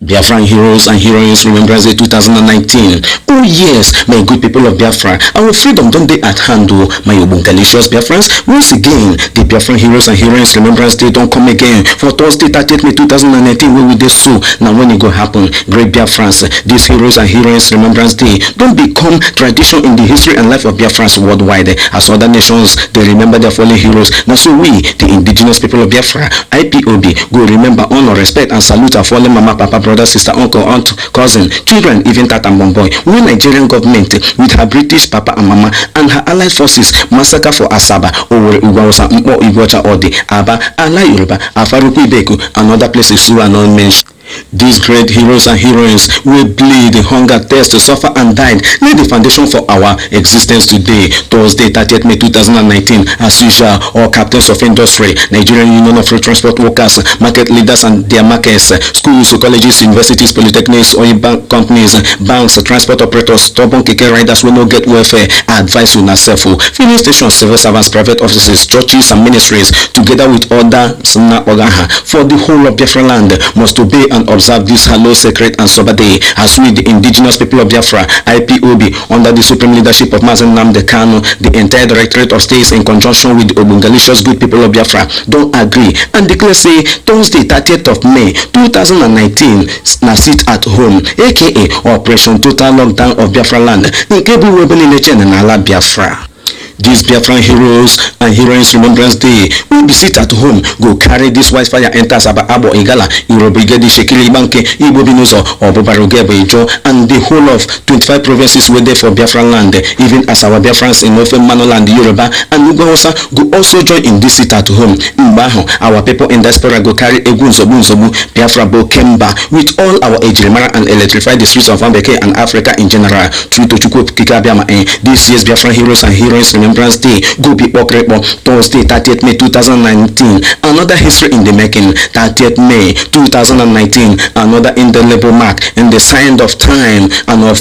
Biafran Heroes and Heroines Remembrance Day 2019. Oh yes, my good people of Biafra, our freedom don't they at hand, oh, my Obungalicious Biafrans. Once again, the Biafran Heroes and Heroines Remembrance Day don't come again for Thursday 30th May 2019, where we do so. Now when it go happen, great Biafrans, this Heroes and Heroines Remembrance Day don't become tradition in the history and life of Biafrans worldwide. As other nations, they remember their fallen heroes. Now so we, the indigenous people of Biafra, Ipob, go remember, honor, respect and salute our fallen mama, papa, brother, sister, uncle, aunt, cousin, children, even tata and boy. When Nigerian government with her British papa and mama and her allied forces massacre for Asaba, Owerri, Ugwuawusa, Mpo, Igbocha, Odi, Aba, Ala Yoruba, Afaruku, Ibeku, and other places who are not mentioned. These great heroes and heroines will bleed, hunger, thirst, suffer and died, lay the foundation for our existence today. Thursday 30th May 2019, as usual, all captains of industry, Nigerian Union of Road Transport Workers, market leaders and their markets, schools, colleges, universities, polytechnics, oil bank companies, banks, transport operators, stubborn keke riders will not get welfare, advice on ourselves, filling stations, civil servants, private offices, churches and ministries, together with other Suna Ogaha, for the whole of Biafra land must obey and observe this hallowed, sacred and sober day, as we, the indigenous people of Biafra, Ipob, under the supreme leadership of Mazen Nnamdi Kanu, the entire Directorate of States in conjunction with the Obungalicious good people of Biafra, don't agree and declare say Thursday 30th of May 2019 na sit at home, aka Operation Total Lockdown of Biafra land, in Kebu Webeli Lechen and Ala Biafra. This Biafran Heroes and Heroines Remembrance Day will be sit at home, go carry this white fire enter Saba Abo Igala, Eurobrigade Shekili Banke, Igbo Binuzo, or Bobarugebe Ijo, and the whole of 25 provinces were there for Biafran land, even as our Biafrans in Northern Manoland, Yoruba, and Ugwuawusa go also join in this sit at home. Mbaho, our people in diaspora go carry Egun Zobu Biafra Bo Kemba with all our Ejimara and electrify the streets of Ambeke and Africa in general. True to Chukwu Kikabiama, this year's Biafran Heroes and Heroines Remembrance Day go be Okrepo Thursday 30th May 2019. Another history in the making. 30th May 2019, another indelible mark in the sign of time and of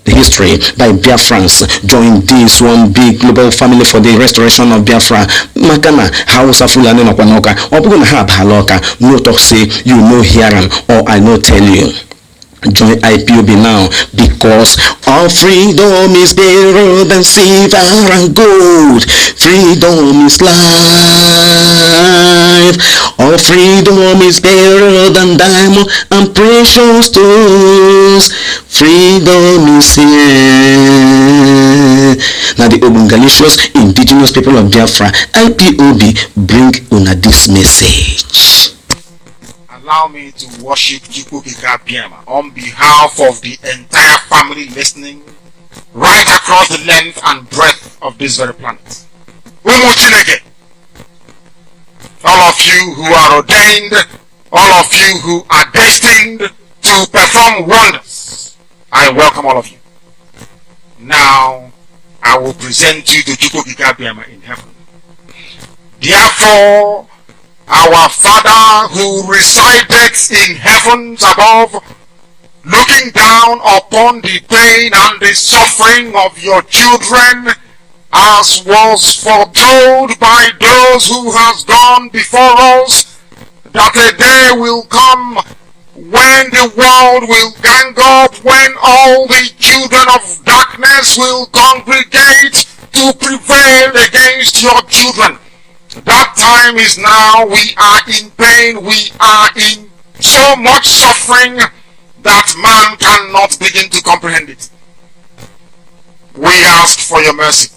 history by Biafrans. Join this one big global family for the restoration of Biafra. Makana Hausa Fulani Nokwanoka Obuguna Hab Haloka. No talk say you know hear am or I no tell you. Join Ipob now, because our freedom is better than silver and gold. Freedom is life. Our freedom is better than diamond and precious stones. Freedom is here. Now the Obungalicious indigenous people of Biafra, Ipob, bring una this message. Allow me to worship Chukwukika on behalf of the entire family listening right across the length and breadth of this very planet. All of you who are ordained, all of you who are destined to perform wonders, I welcome all of you. Now, I will present you to Chukwukika in heaven. Therefore, our Father who resideth in heavens above, looking down upon the pain and the suffering of your children, as was foretold by those who has gone before us, that a day will come when the world will gang up, when all the children of darkness will congregate to prevail against your children. That time is now. We are in pain. We are in so much suffering that man cannot begin to comprehend it. We ask for your mercy.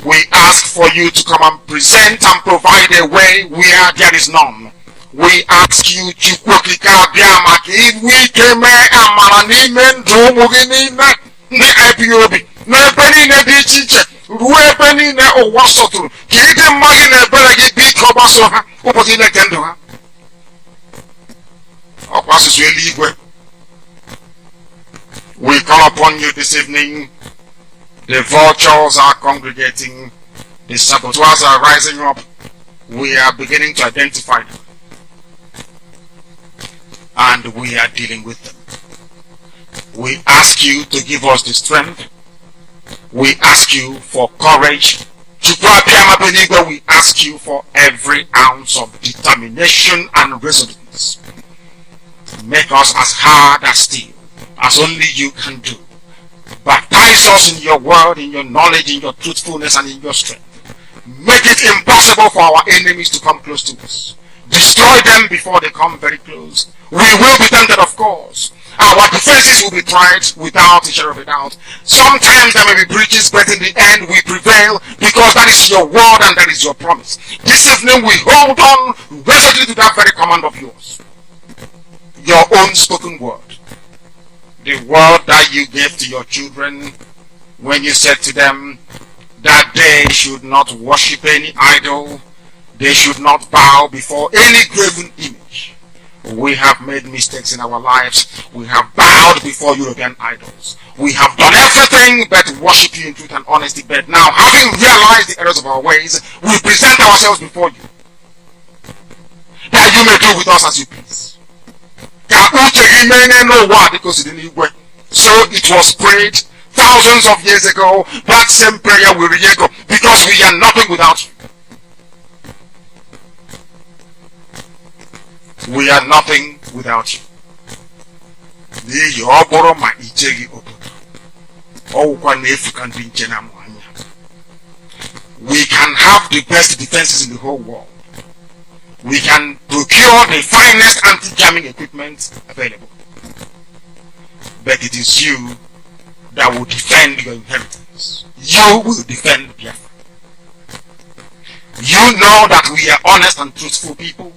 We ask for you to come and present and provide a way where there is none. We ask you, Chukwukika Biamaki, if we came ruo ebe niile ụwa sọtụrụ ka ịdị mma gị na ebere gị biko gbaso ha ụbọchị na-eke ndụ ha. Ọkwa asụsụ eluigwe. We call upon you this evening. The vultures are congregating. The saboteurs are rising up. We are beginning to identify them. And we are dealing with them. We ask you to give us the strength. We ask you for courage. We ask you for every ounce of determination and resoluteness. Make us as hard as steel, as only you can do. Baptize us in your word, in your knowledge, in your truthfulness, and in your strength. Make it impossible for our enemies to come close to us. Destroy them before they come very close. We will be tempted, of course. Our defenses will be tried without a shadow of a doubt. Sometimes there may be breaches, but in the end we prevail because that is your word and that is your promise. This evening we hold on resolutely to that very command of yours. Your own spoken word. The word that you gave to your children when you said to them that they should not worship any idol, they should not bow before any graven image. We have made mistakes in our lives. We have bowed before European idols. We have done everything but worship you in truth and honesty. But now, having realized the errors of our ways, we present ourselves before you, that you may do with us as you please. So it was prayed thousands of years ago. That same prayer will re-echo because we are nothing without you. We are nothing without you. We can have the best defenses in the whole world. We can procure the finest anti-jamming equipment available. But it is you that will defend your inheritance. You will defend Biafra. You know that we are honest and truthful people.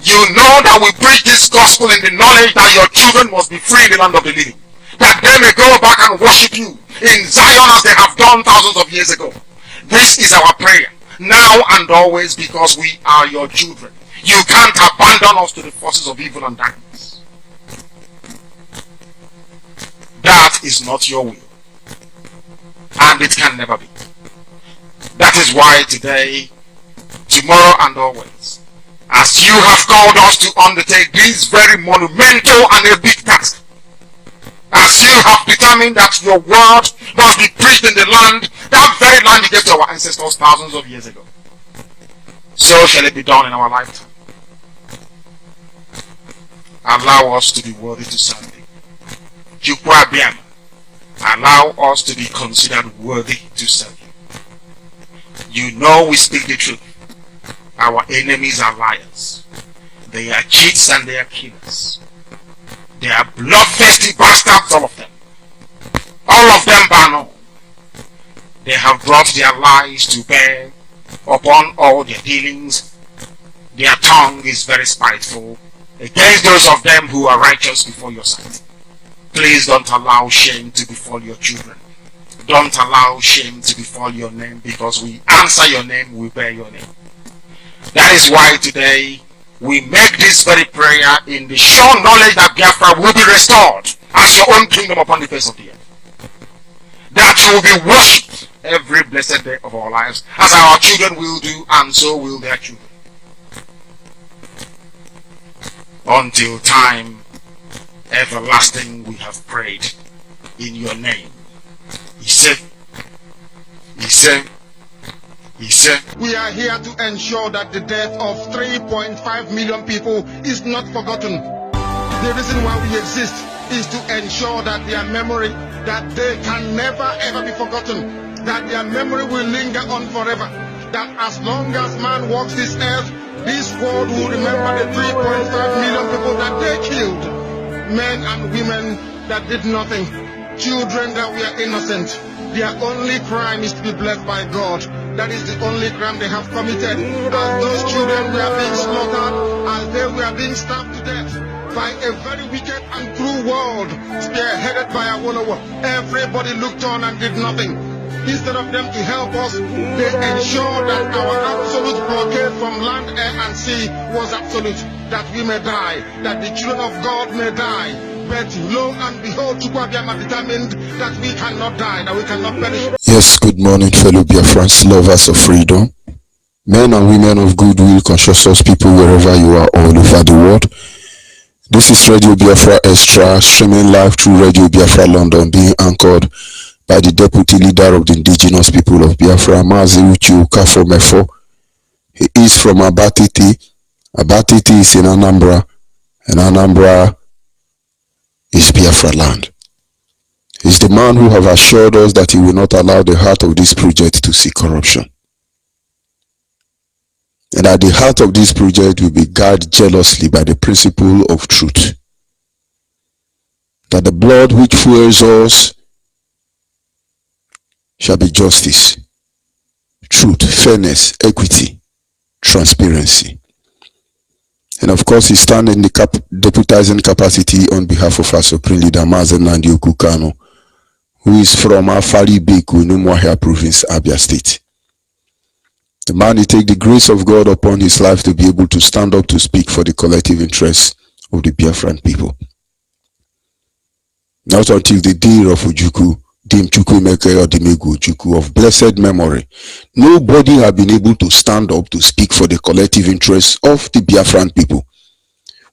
You know that we preach this gospel in the knowledge that your children must be free in the land of the living. That they may go back and worship you in Zion as they have done thousands of years ago. This is our prayer, now and always, because we are your children. You can't abandon us to the forces of evil and darkness. That is not your will. And it can never be. That is why today, tomorrow and always, as you have called us to undertake this very monumental and a big task, as you have determined that your word must be preached in the land, that very land you gave to our ancestors thousands of years ago, so shall it be done in our lifetime. Allow us to be worthy to serve you. Allow us to be considered worthy to serve you. You know we speak the truth. Our enemies are liars. They are cheats and they are killers. They are bloodthirsty bastards, all of them. All of them bar none. They have brought their lies to bear upon all their dealings. Their tongue is very spiteful against those of them who are righteous before your sight. Please don't allow shame to befall your children. Don't allow shame to befall your name, because we answer your name, we bear your name. That is why today we make this very prayer in the sure knowledge that Biafra will be restored as your own kingdom upon the face of the earth. That you will be worshipped every blessed day of our lives, as our children will do, and so will their children. Until time everlasting we have prayed in your name. He said, we are here to ensure that the death of 3.5 million people is not forgotten. The reason why we exist is to ensure that their memory, that they can never ever be forgotten, that their memory will linger on forever, that as long as man walks this earth, this world will remember the 3.5 million people that they killed, men and women that did nothing, children that were innocent. Their only crime is to be blessed by God. That is the only crime they have committed. As those children were being slaughtered, as they were being stabbed to death by a very wicked and cruel world, spearheaded by Awolowo. Everybody looked on and did nothing. Instead of them to help us, they ensured that our absolute blockade from land, air, and sea was absolute. That we may die, that the children of God may die. But lo and behold, Chukwuabiama determined that we cannot die, that we cannot perish. Yes, good morning, fellow Biafrans, lovers of freedom, men and women of goodwill, conscious people wherever you are all over the world. This is Radio Biafra Extra, streaming live through Radio Biafra London, being anchored by the deputy leader of the indigenous people of Biafra, Mazi Uchu Kafomefo. He is from Abatiti. Abatiti is in Anambra, and Anambra Biafra land. He's the man who have assured us that he will not allow the heart of this project to see corruption. And at the heart of this project will be guarded jealously by the principle of truth. That the blood which fuels us shall be justice, truth, fairness, equity, transparency. And of course, he stands in the deputizing capacity on behalf of our Supreme Leader, Mazen Nandi Okukano, who is from Afari Beku, Numuahia Province, Abia State. The man, he take the grace of God upon his life to be able to stand up to speak for the collective interests of the Biafran people. Not until the day of Ujuku, Dim Chukwemeke or Dimegu Ujuku of blessed memory, nobody had been able to stand up to speak for the collective interests of the Biafran people.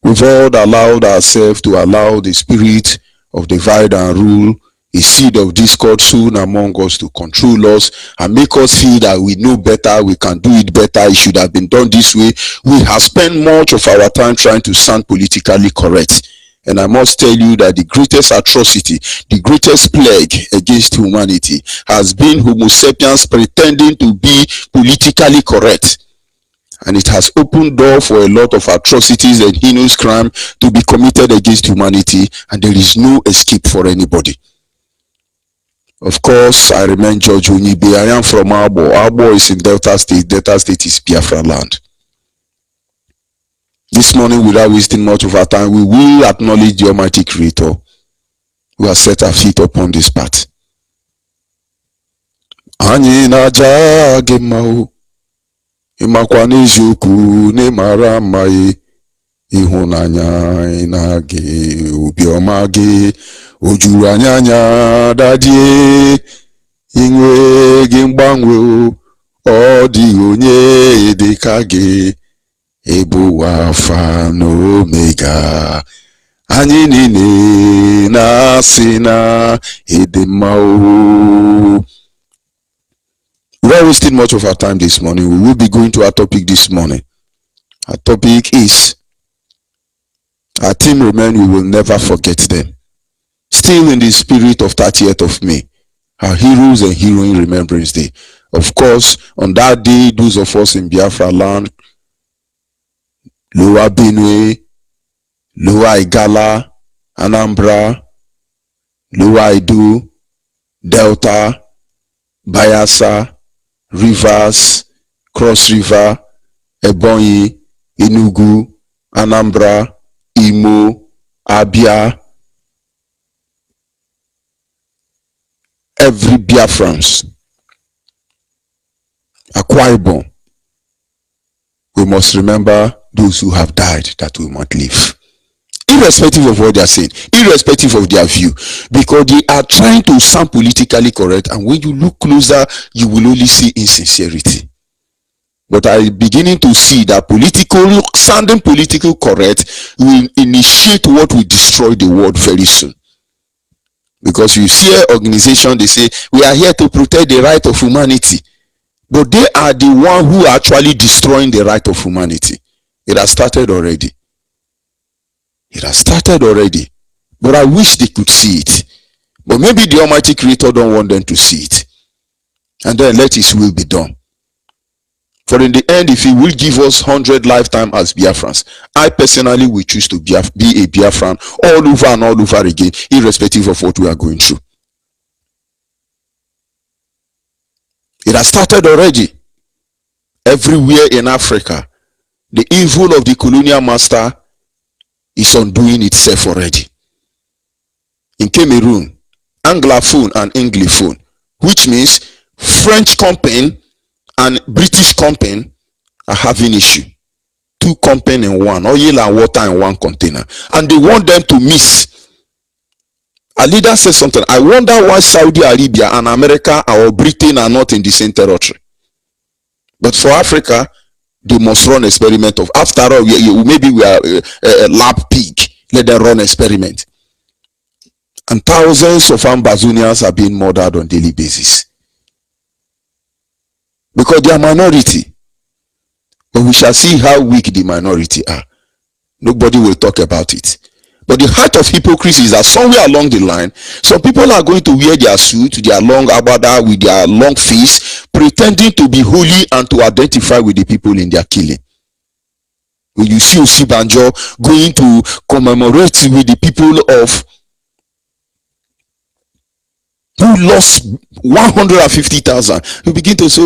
We've all allowed ourselves to allow the spirit of divide and rule, a seed of discord soon among us, to control us and make us feel that we know better, we can do it better, it should have been done this way. We have spent much of our time trying to sound politically correct. And I must tell you that the greatest atrocity, the greatest plague against humanity has been Homo sapiens pretending to be politically correct. And it has opened door for a lot of atrocities and heinous crime to be committed against humanity, and there is no escape for anybody. Of course, I remain George Onyibe. I am from Abo. Abo is in Delta State. Delta State is Biafra land. This morning, without wasting much of our time, we will acknowledge the Almighty Creator who has set our feet upon this path. Anyị na-aja gị mma o, ịmakwa n'eziokwu n'ịmara mma ịhụnanya ị na-agị obiọma gị o juru anyị anya dadie inwe gị mgbanwe o, ọ dịghị onye dị ka gị. Ebu Alpha na Omega, anyị niile na-asị na ịdị mma o. Without wasting much of our time this morning, we will be going to our topic this morning. Our topic is, our team remain, we will never forget them. Still in the spirit of 30th of May, our Heroes and Heroine Remembrance Day. Of course, on that day, those of us in Biafra land, Lower Benue, Lower Igala, Anambra, Lower Edo, Delta, Bayelsa, Rivers, Cross River, Ebonyi, Enugu, Anambra, Imo, Abia, every Biafrans, Akwa Ibom, we must remember those who have died that we might live. Irrespective of what they are saying, irrespective of their view, because they are trying to sound politically correct, and when you look closer, you will only see insincerity. But I am beginning to see that sounding political correct will initiate what will destroy the world very soon. Because you see an organization, they say, we are here to protect the right of humanity. But they are the one who are actually destroying the right of humanity. It has started already. It has started already. But I wish they could see it. But maybe the Almighty Creator don't want them to see it. And then let His will be done. For in the end, if He will give us 100 lifetime as Biafrans, I personally will choose to be a Biafran all over and all over again, irrespective of what we are going through. It has started already. Everywhere in Africa, the evil of the colonial master is undoing itself already. In Cameroon, Anglophone and Anglophone, which means French company and British company, are having issue. Two company in one, oil and water in one container, and they want them to mix. A leader said something. I wonder why Saudi Arabia and America or Britain are not in the same territory. But for Africa, they must run experiment of. After all, maybe we are a lab pig. Let them run experiment. And thousands of Ambazonians are being murdered on daily basis because they are minority. But we shall see how weak the minority are. Nobody will talk about it. But the height of hypocrisy is that somewhere along the line, some people are going to wear their suit, their long abada with their long face, pretending to be holy and to identify with the people in their killing. When you see Osibanjo going to commemorate with the people of who lost 150,000, you begin to say,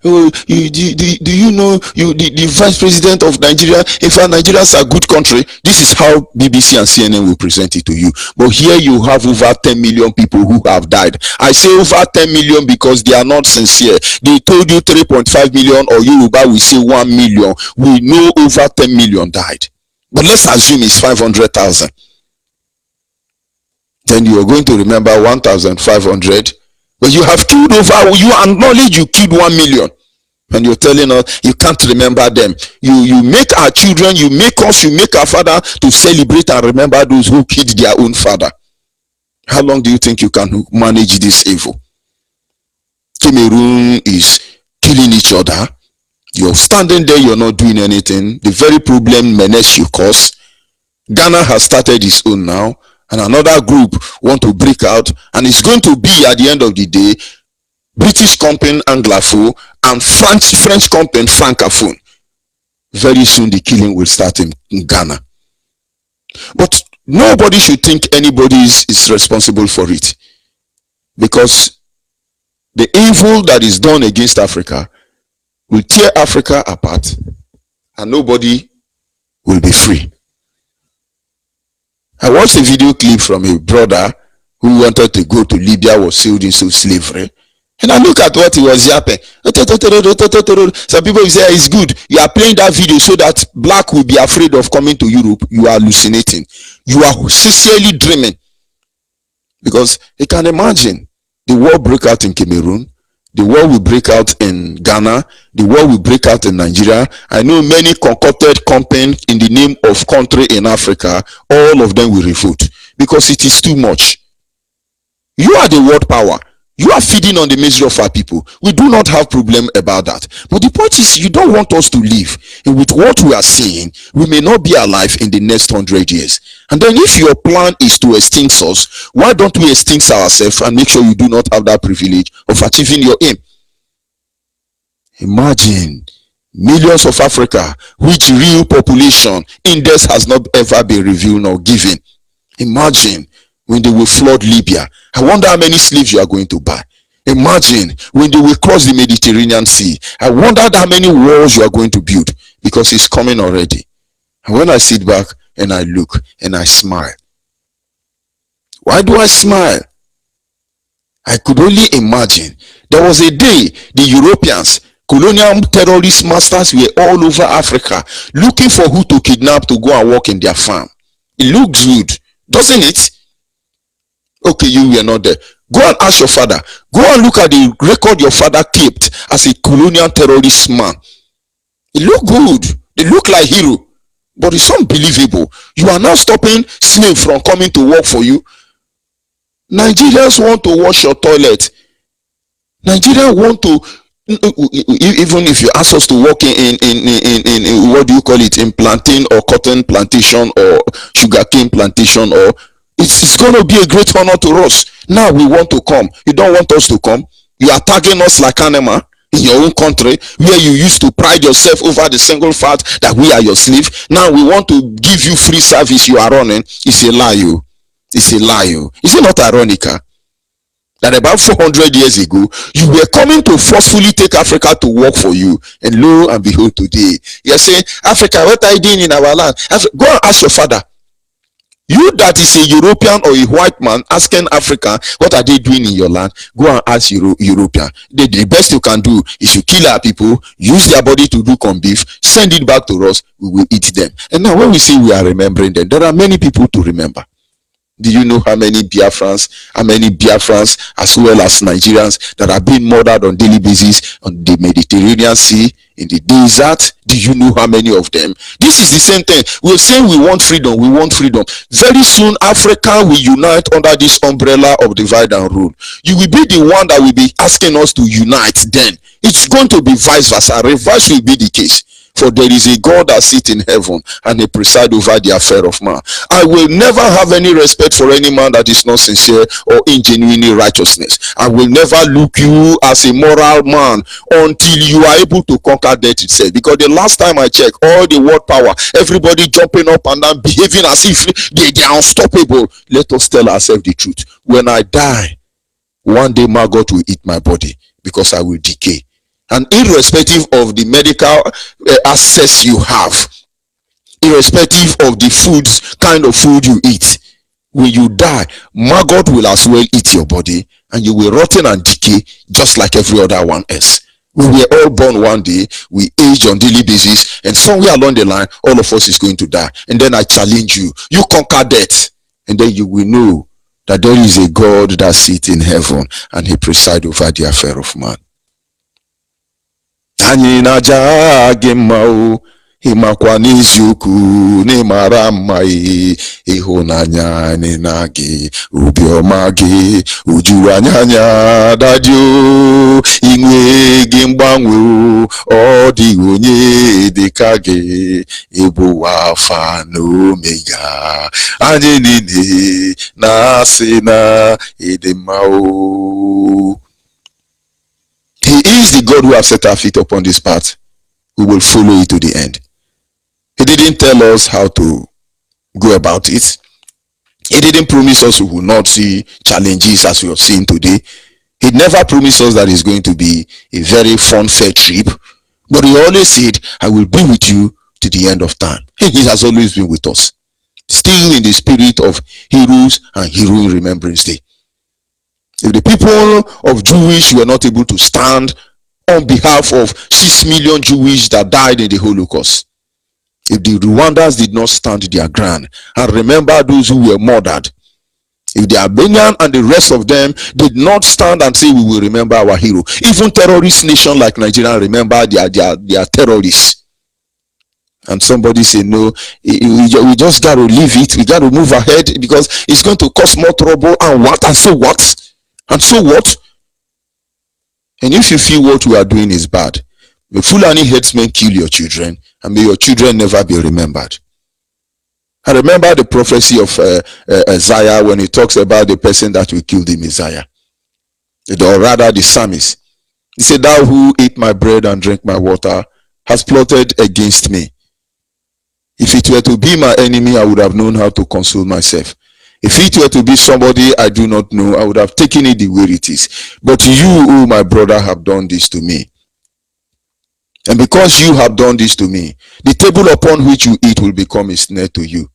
do you know the vice president of Nigeria? In fact, Nigeria is a good country. This is how BBC and CNN will present it to you. But here you have over 10 million people who have died. I say over 10 million because they are not sincere. They told you 3.5 million, or Yoruba will say 1 million. We know over 10 million died. But let's assume it's 500,000. Then you are going to remember 1,500. But you have killed over, you acknowledge you killed 1 million. And you're telling us you can't remember them. You make our children, you make us, you make our father to celebrate and remember those who killed their own father. How long do you think you can manage this evil? Cameroon is killing each other. You're standing there, you're not doing anything. The very problem menace you cause. Ghana has started its own now. And another group want to break out, and it's going to be at the end of the day British company Anglophone and French company Francophone. Very soon the killing will start in Ghana. But nobody should think anybody is responsible for it, because the evil that is done against Africa will tear Africa apart, and nobody will be free. I watched a video clip from a brother who wanted to go to Libya, was sold into slavery. And I look at what he was yapping. Some people say it's good. You are playing that video so that black will be afraid of coming to Europe. You are hallucinating. You are sincerely dreaming. Because you can imagine the war break out in Cameroon. The war will break out in Ghana. The war will break out in Nigeria. I know many concocted campaigns in the name of country in Africa. All of them will revolt because it is too much. You are the world power. You are feeding on the misery of our people. We do not have problem about that. But the point is, you don't want us to live. And with what we are seeing, we may not be alive in the next 100 years. And then if your plan is to extinct us, why don't we extinct ourselves and make sure you do not have that privilege of achieving your aim? Imagine millions of Africa, which real population index has not ever been revealed or given. Imagine when they will flood Libya. I wonder how many slaves you are going to buy. Imagine when they will cross the Mediterranean Sea. I wonder how many walls you are going to build, because it's coming already. And when I sit back and I look and I smile. Why do I smile? I could only imagine. There was a day the Europeans, colonial terrorist masters, were all over Africa looking for who to kidnap to go and work in their farm. It looks good, doesn't it? Okay, you were not there. Go and ask your father. Go and look at the record your father kept as a colonial terrorist man. It look good. They look like hero. But it's unbelievable. You are now stopping slave from coming to work for you. Nigerians want to wash your toilet. Nigerians want to, even if you ask us to work in what do you call it, in plantain or cotton plantation or sugarcane plantation, or it's going to be a great honor to us. Now we want to come. You don't want us to come. You are tagging us like animal in your own country, where you used to pride yourself over the single fact that we are your slave. Now we want to give you free service. You are running. It's a lie. It's a lie. Is it not ironical that about 400 years ago you were coming to forcefully take Africa to work for you, and lo and behold, today you're saying, Africa, what are you doing in our land? Go and ask your father. You that is a European or a white man asking Africa, what are they doing in your land? Go and ask European. The best you can do is you kill our people, use their body to do corn beef, send it back to us, we will eat them. And now when we say we are remembering them, there are many people to remember. Do you know how many Biafrans as well as Nigerians that are being murdered on daily basis on the Mediterranean Sea, in the desert? Do you know how many of them? This is the same thing. We're saying we want freedom. We want freedom. Very soon, Africa will unite under this umbrella of divide and rule. You will be the one that will be asking us to unite then. It's going to be vice versa. Reverse will be the case. For there is a God that sits in heaven, and he preside over the affair of man. I will never have any respect for any man that is not sincere or in genuine righteousness. I will never look you as a moral man until you are able to conquer death itself. Because the last time I checked, all the world power, everybody jumping up and down, behaving as if they are unstoppable. Let us tell ourselves the truth. When I die, one day maggot will eat my body, because I will decay. And irrespective of the medical access you have, irrespective of the foods, kind of food you eat, when you die, maggot will as well eat your body, and you will rotten and decay just like every other one else. We were all born one day, we age on daily basis, and somewhere along the line, all of us is going to die. And then I challenge you, you conquer death, and then you will know that there is a God that sits in heaven, and he presides over the affair of man. Anyị na-aja gị mma o, ịmakwa n'eziokwu n'ịmara mma ịhụnanya anyị na gị, obiọma gị ojuru anya dadi o, inwe gị mgbanwe o, ọ dịghị onye dịka gị, ịbụ Alfa na Omega, anyị niile na-asị na ịdị mma o. He is the God who has set our feet upon this path. We will follow it to the end. He didn't tell us how to go about it. He didn't promise us we will not see challenges as we have seen today. He never promised us that it's going to be a very fun, fair trip. But he always said, I will be with you to the end of time. He has always been with us. Still in the spirit of Heroes and Heroine Remembrance Day. If the people of Jewish were not able to stand on behalf of 6 million Jewish that died in the Holocaust, if the Rwandans did not stand their ground and remember those who were murdered, if the Albanians and the rest of them did not stand and say we will remember our hero, even terrorist nation like Nigeria remember their terrorists, and somebody say no, we just got to leave it, we got to move ahead because it's going to cause more trouble, and what, and so what? And so what? And if you feel what we are doing is bad, may Fulani headsmen kill your children, and may your children never be remembered. I remember the prophecy of Isaiah when he talks about the person that will kill the Messiah. Or rather the psalmist. He said, thou who eat my bread and drink my water has plotted against me. If it were to be my enemy, I would have known how to console myself. If it were to be somebody I do not know, I would have taken it the way it is. But you, oh my brother, have done this to me. And because you have done this to me, the table upon which you eat will become a snare to you.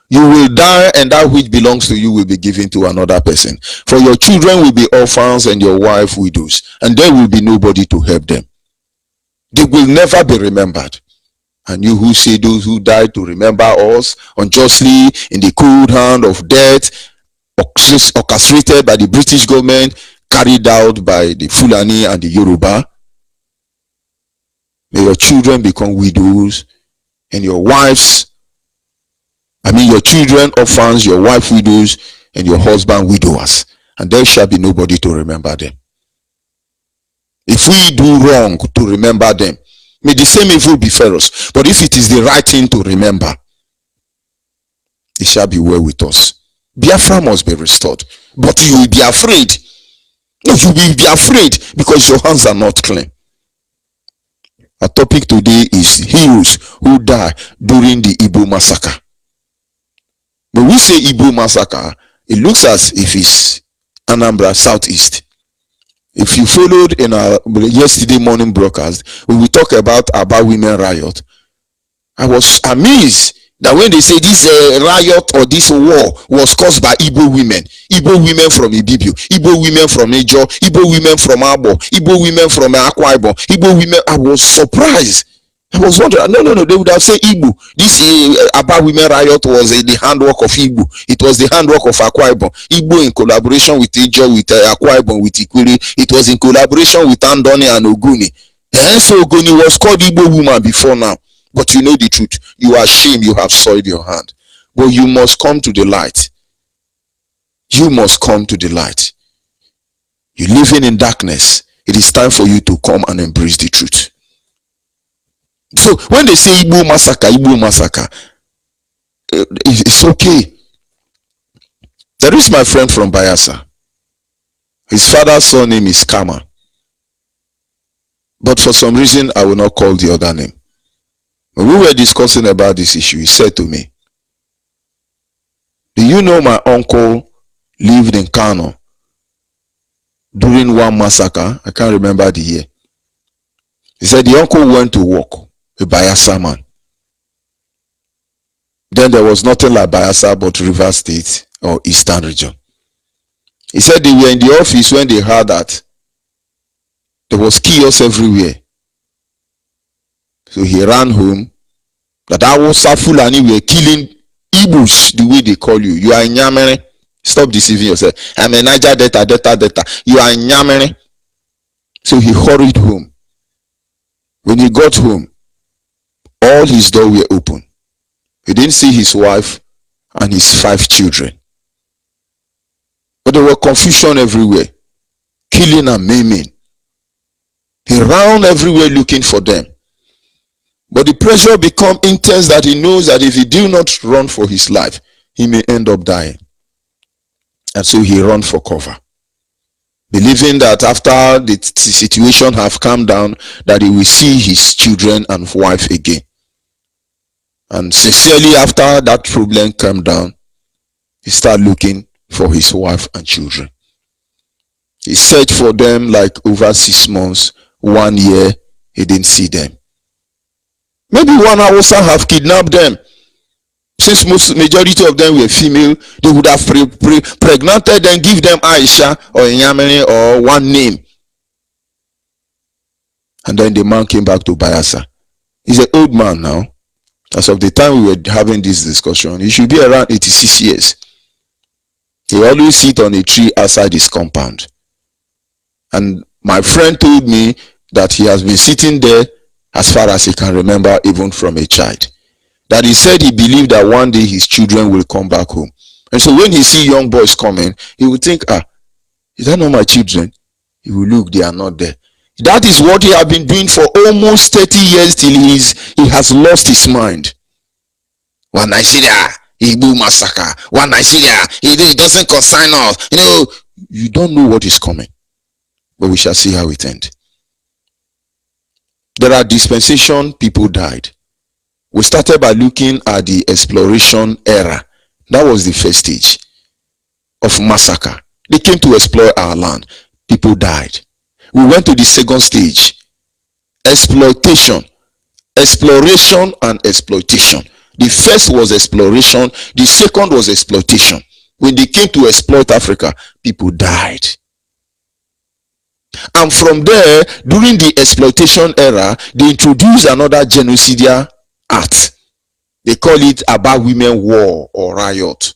You will die, and that which belongs to you will be given to another person. For your children will be orphans, and your wife widows, and there will be nobody to help them. They will never be remembered. And you who say those who died to remember us unjustly in the cold hand of death, orchestrated by the British government, carried out by the Fulani and the Yoruba, may your children become widows, and your children orphans, your wife widows, and your husband widowers, and there shall be nobody to remember them. If we do wrong to remember them, may the same evil befall us. But if it is the right thing to remember, it shall be well with us. Biafra must be restored. But you will be afraid. No, you will be afraid because your hands are not clean. Our topic today is heroes who die during the Igbo Massacre. When we say Igbo Massacre, it looks as if it's Anambra, Southeast. If you followed in our yesterday morning broadcast, when we talk about women riot, I was amazed that when they say this riot or this war was caused by Igbo women from Ibibio, Igbo women from Ejo, Igbo women from Abo, Igbo women from Akwa Ibom, Igbo women, I was surprised. I was wondering, no, they would have said Igbo. This women riot was the handwork of Igbo. It was the handwork of Akwa Ibom. Igbo in collaboration with Ejo, with Akwa Ibom, with Ikwiri. It was in collaboration with Andoni and Ogoni. And so Ogoni was called Igbo woman before now. But you know the truth. You are ashamed, you have soiled your hand. But you must come to the light. You must come to the light. You're living in darkness. It is time for you to come and embrace the truth. So when they say Igbo massacre, it's okay. There is my friend from Bayelsa. His father's surname is Kama. But for some reason, I will not call the other name. When we were discussing about this issue, he said to me, do you know my uncle lived in Kano during one massacre? I can't remember the year. He said the uncle went to work, a Bayelsa man. Then there was nothing like Bayelsa but River State or Eastern region. He said they were in the office when they heard that there was chaos everywhere. So he ran home. That was Fulani were killing Igbos the way they call you. You are in Nyamere. Stop deceiving yourself. I'm a Niger Delta. You are in Nyamere. So he hurried home. When he got home, all his doors were open. He didn't see his wife and his 5 children. But there was confusion everywhere. Killing and maiming. He ran everywhere looking for them. But the pressure became intense that he knows that if he do not run for his life, he may end up dying. And so he ran for cover, believing that after the situation have calmed down, that he will see his children and wife again. And sincerely, after that problem calmed down, he started looking for his wife and children. He searched for them like over 6 months, 1 year, he didn't see them. Maybe one Hausa have kidnapped them. Since majority of them were female, they would have pregnated and give them Aisha or Inyamene or one name. And then the man came back to Bayelsa. He's an old man now. As of the time we were having this discussion, he should be around 86 years. He always sit on a tree outside his compound. And my friend told me that he has been sitting there as far as he can remember, even from a child. That he said he believed that one day his children will come back home. And so when he see young boys coming, he will think, is that not my children? He will look, they are not there. That is what he has been doing for almost 30 years till he has lost his mind. One Nigeria, Igbo Masacre. One Nigeria, it doesn't concern us. You don't know what is coming. But we shall see how it ends. There are dispensation, people died. We started by looking at the exploration era. That was the first stage of massacre. They came to explore our land. People died. We went to the second stage. Exploitation. Exploration and exploitation. The first was exploration. The second was exploitation. When they came to exploit Africa, people died. And from there, during the exploitation era, they introduced another genocidal act. They call it about women war or riot.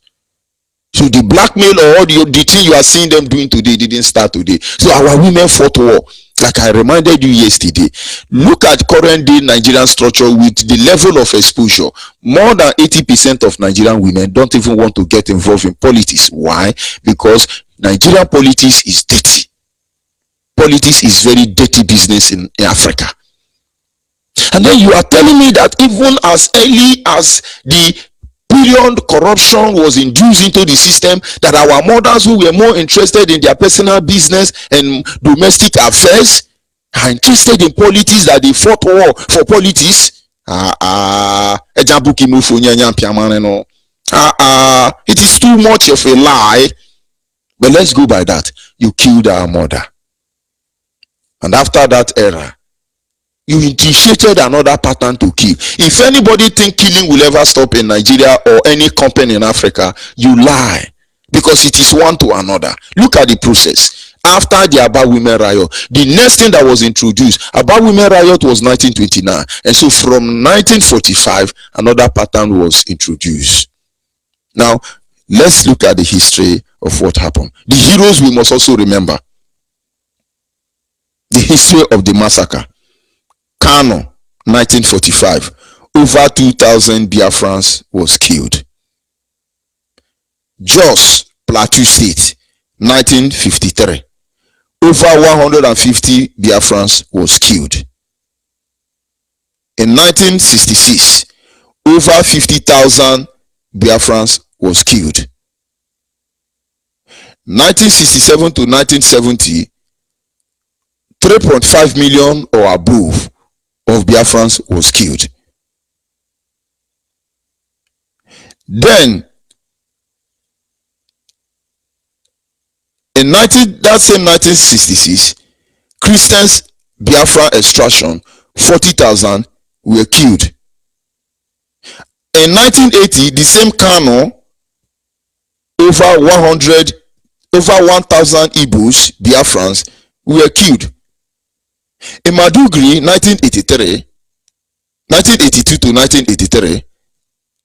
So the blackmail or the thing you are seeing them doing today didn't start today. So our women fought war. Like I reminded you yesterday. Look at current day Nigerian structure with the level of exposure. More than 80% of Nigerian women don't even want to get involved in politics. Why? Because Nigerian politics is dirty. Politics is very dirty business in Africa. And then you are telling me that even as early as the period corruption was induced into the system, that our mothers who were more interested in their personal business and domestic affairs are interested in politics, that they fought war for politics. It is too much of a lie. But let's go by that. You killed our mother. And after that era, you initiated another pattern to kill. If anybody think killing will ever stop in Nigeria or any company in Africa, you lie. Because it is one to another. Look at the process. After the About Women Riot, the next thing that was introduced, About Women Riot was 1929. And so from 1945, another pattern was introduced. Now, let's look at the history of what happened. The heroes we must also remember. The history of the massacre. Kano, 1945. Over 2,000 Biafrans was killed. Jos, Plateau State, 1953. Over 150 Biafrans was killed. In 1966, over 50,000 Biafrans was killed. 1967 to 1970, 3.5 million or above of Biafrans was killed. Then in that same 1966, Christians Biafra extraction, 40,000 were killed. In 1980, the same Kano, over 1,000 Igbos, Biafrans, were killed. In Madugri, 1982 to 1983,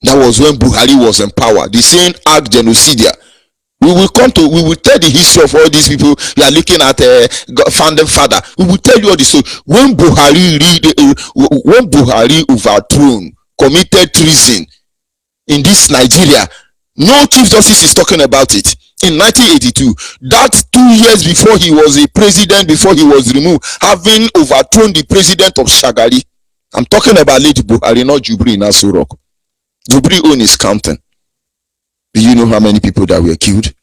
that was when Buhari was in power. The same act genocidia. We will tell the history of all these people. You are looking at founding father. We will tell you all this. So when Buhari overthrown, committed treason in this Nigeria, no Chief Justice is talking about it. In 1982, that's 2 years before he was a president, before he was removed, having overthrown the president of Shagari. I'm talking about late Buhari, not Jubri in Asurok. Jubri own is counting. Do you know how many people that were killed?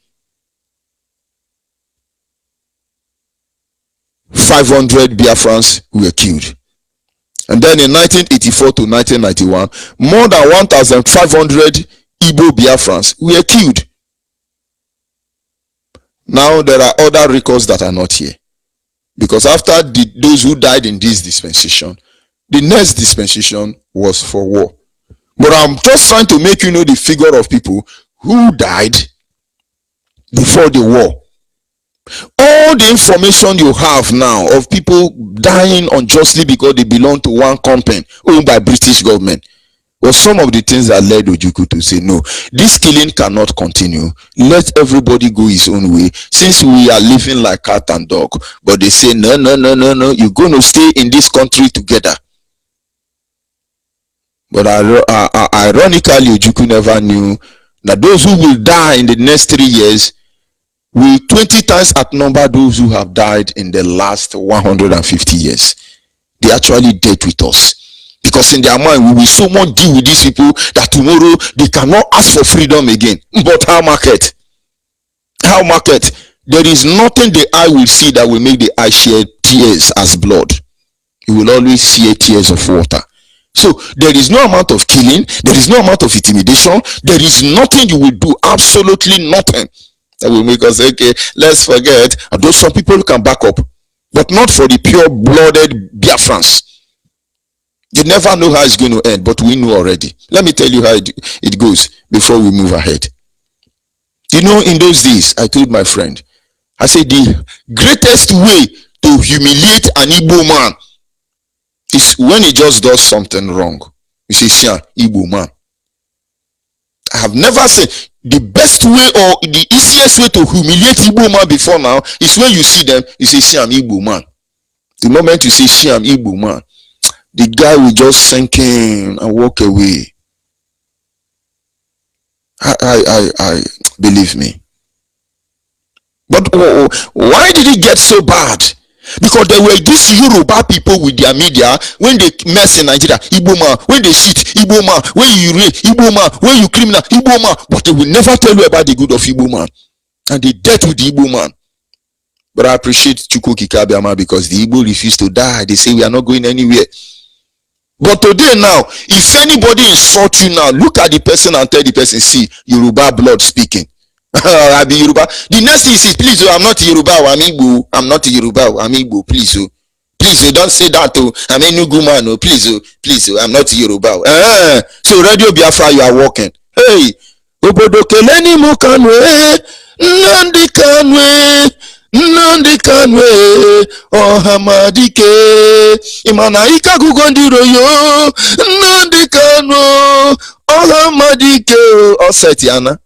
500 Biafrans were killed. And then in 1984 to 1991, more than 1,500 Igbo Biafrans were killed. Now there are other records that are not here. Because after those who died in this dispensation, the next dispensation was for war. But I'm just trying to make you know the figure of people who died before the war. All the information you have now of people dying unjustly because they belong to one company owned by British government was some of the things that led Ojukwu to say, no, this killing cannot continue. Let everybody go his own way, since we are living like cat and dog. But they say, no, you're going to stay in this country together. But ironically, Ojukwu never knew that those who will die in the next 3 years will 20 times outnumber those who have died in the last 150 years. They actually dead with us. Because in their mind, we will so much deal with these people that tomorrow they cannot ask for freedom again. But how market? How market? There is nothing the eye will see that will make the eye shed tears as blood. You will always see tears of water. So there is no amount of killing, there is no amount of intimidation, there is nothing you will do, absolutely nothing that will make us say, okay, let's forget. Although some people can back up, but not for the pure-blooded Biafrans. You never know how it's going to end, but we know already. Let me tell you how it goes before we move ahead. You know, in those days, I told my friend, I said the greatest way to humiliate an Igbo man is when he just does something wrong. You say, "Siam, Igbo man." I have never said the best way or the easiest way to humiliate Igbo man before now is when you see them, you say, "Siam, Igbo man." The moment you say, "Siam, Igbo man," the guy will just sink in and walk away. I believe me. But why did it get so bad? Because there were these Yoruba people with their media, when they mess in Nigeria, Igbo man, when they shit, Igbo man, when you rape, Igbo man, when you criminal, Igbo man, but they will never tell you about the good of Igbo man. And they dealt with the Igbo man. But I appreciate Chukwu Kikabiama because the Igbo refused to die. They say we are not going anywhere. But today now, if anybody insults you now, look at the person and tell the person, see, Yoruba blood speaking. I be Yoruba. The next thing is, please, I'm not Yoruba, I'm Igbo. I'm not Yoruba, I'm Igbo. Please, please, don't say that. I'm a new man. Please, please, I'm not Yoruba. So Radio Biafra, you are walking. Hey, Obodo Keleni Mukanwe, Nandi Kanwe, Nandi Kanwe, Ohamadike, Imanaika Gugondiro yo, Nandi Kanwe, Ohamadike, Osetiana.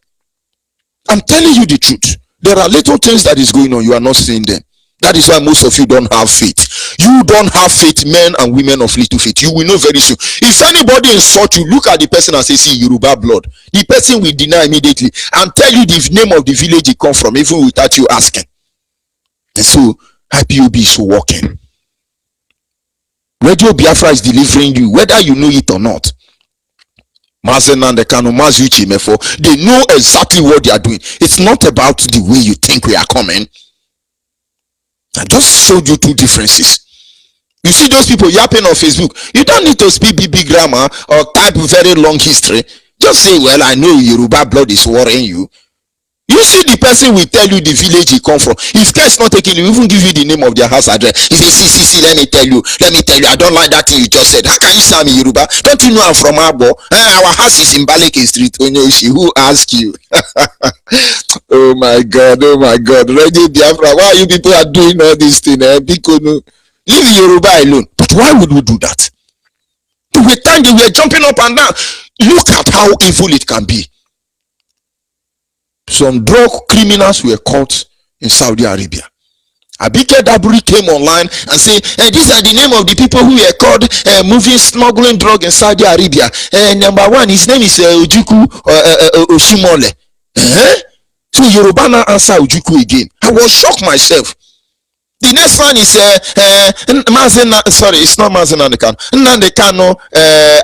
I'm telling you the truth. There are little things that is going on. You are not seeing them. That is why most of you don't have faith. You don't have faith, men and women of little faith. You will know very soon. If anybody insults you, look at the person and say, see, Yoruba blood. The person will deny immediately and tell you the name of the village he come from, even without you asking. And so, IPOB is working. Radio Biafra is delivering you, whether you know it or not. Mazen and the Kano, they know exactly what they are doing. It's not about the way you think we are coming. I just showed you two differences. You see those people yapping on Facebook. You don't need to speak big grammar or type very long history. Just say, well, I know Yoruba blood is worrying you. You see the person will tell you the village he come from. His case not taking you, even give you the name of their house address. He say, see, let me tell you, I don't like that thing you just said. How can you say I'm Yoruba? Don't you know I'm from Abo? Our house is in Baleke Street. Who asked you? Oh my God. Radio Biafra, why you people are doing all this thing? Because leave Yoruba alone. But why would we do that? We time we were jumping up and down. Look at how evil it can be. Some drug criminals were caught in Saudi Arabia. Abike Daburi came online and said, these are the name of the people who were caught moving, smuggling drug in Saudi Arabia. Number one, his name is Ojuku Osumole. So Yoruba now answer Ojuku again. I was shocked myself. The next one is it's not Mazen Nandekano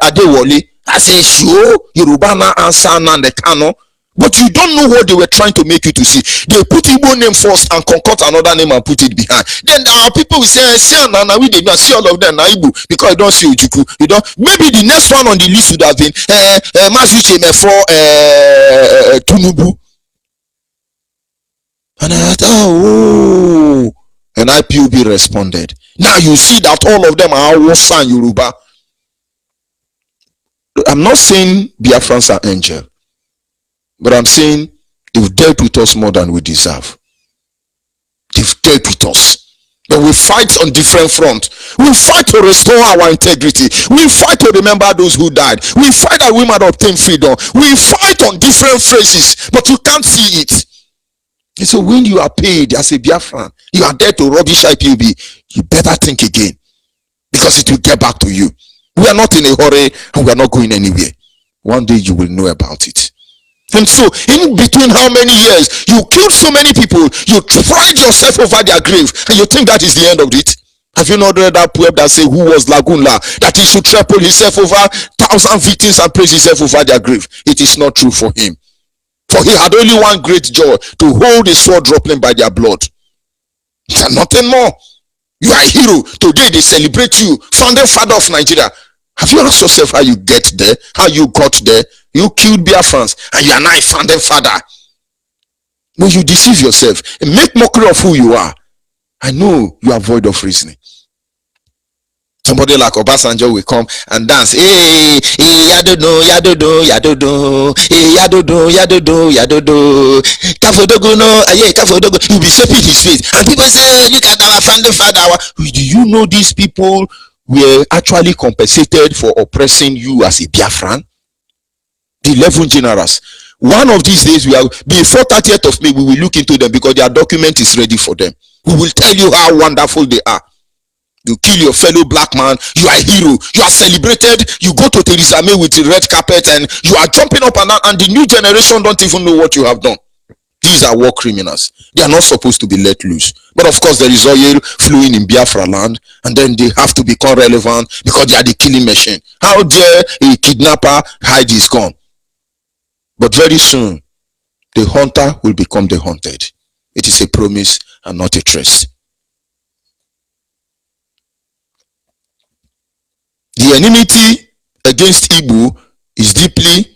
Adewale. I say, sure, Yoruba now answer Nandekano. But you don't know what they were trying to make you to see. They put Igbo name first and concoct another name and put it behind. Then our people will say, see we did not see all of them Igbo because you don't see Ojuku. You don't. Maybe the next one on the list would have been Masuche for Tunubu. And I thought, and IPOB responded. Now you see that all of them are Hausa and Yoruba. I'm not saying Biafrans are angel. But I'm saying they've dealt with us more than we deserve. They've dealt with us. But we fight on different fronts. We fight to restore our integrity. We fight to remember those who died. We fight that we might obtain freedom. We fight on different phrases, but you can't see it. And so when you are paid as a Biafran, you are there to rubbish IPOB, you better think again, because it will get back to you. We are not in a hurry and we are not going anywhere. One day you will know about it. And so, in between how many years you killed so many people, you tried yourself over their grave, and you think that is the end of it? Have you not read that poem that says, who was Lagunla, that he should trample himself over 1,000 victims and praise himself over their grave? It is not true for him. For he had only one great joy, to hold his sword dropping by their blood. And nothing more. You are a hero. Today they celebrate you, founding father of Nigeria. Have you asked yourself how you get there? How you got there? You killed Biafrans and you are now a founding father. No, you deceive yourself and make mockery of who you are. I know you are void of reasoning. Somebody like Obasanjo will come and dance. Hey, yadodo, yadodo, yadodo. Hey, yadodo, yadodo, yadodo. Kafodogo no, yeah, kafodogo. You'll be shaping his face. And people say, look at our founding father. Do you know these people were actually compensated for oppressing you as a Biafran? The 11 generals. One of these days, before 30th of May, we will look into them because their document is ready for them. We will tell you how wonderful they are. You kill your fellow black man, you are a hero, you are celebrated, you go to Theresa May with the red carpet and you are jumping up and down, and the new generation don't even know what you have done. These are war criminals. They are not supposed to be let loose. But of course, there is oil flowing in Biafra land, and then they have to become relevant because they are the killing machine. How dare a kidnapper hide his gun? But very soon, the hunter will become the hunted. It is a promise and not a threat. The enmity against Igbo is deeply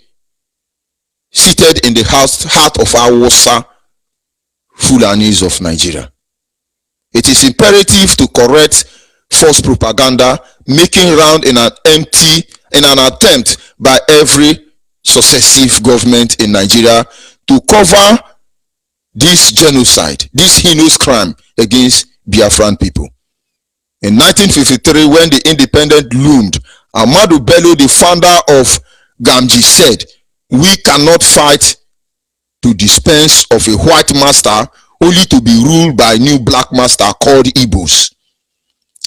seated in the heart of our Hausa Fulanis of Nigeria. It is imperative to correct false propaganda making round in an attempt by every successive government in Nigeria to cover this genocide, this heinous crime against Biafran people. In 1953, when the independent loomed, Ahmadu Bello, the founder of Gamji, said, "We cannot fight to dispense of a white master only to be ruled by a new black master called Igbos."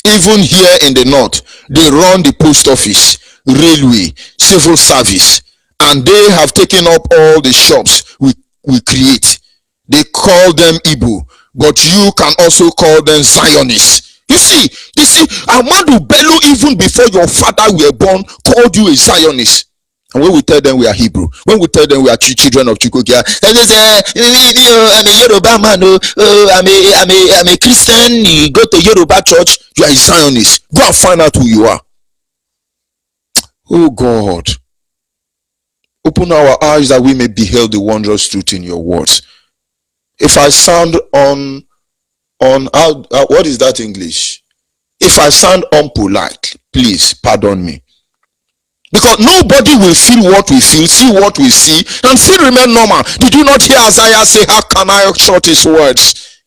Even here in the north, they run the post office, railway, civil service, and they have taken up all the shops we create. They call them Igbo, but you can also call them Zionists. You see, Ahmadu Bello, even before your father were born, called you a Zionist. And when we tell them we are Hebrew, when we tell them we are children of Chukwuka, and they say, I'm a Yoruba man, I'm a Christian, you go to Yoruba church, you are a Zionist. Go and find out who you are. Oh God, open our eyes that we may behold the wondrous truth in your words. If I sound what is that English? If I sound unpolite, please pardon me. Because nobody will feel what we feel, see what we see, and still remain normal. Did you not hear Isaiah say, how can I short his words?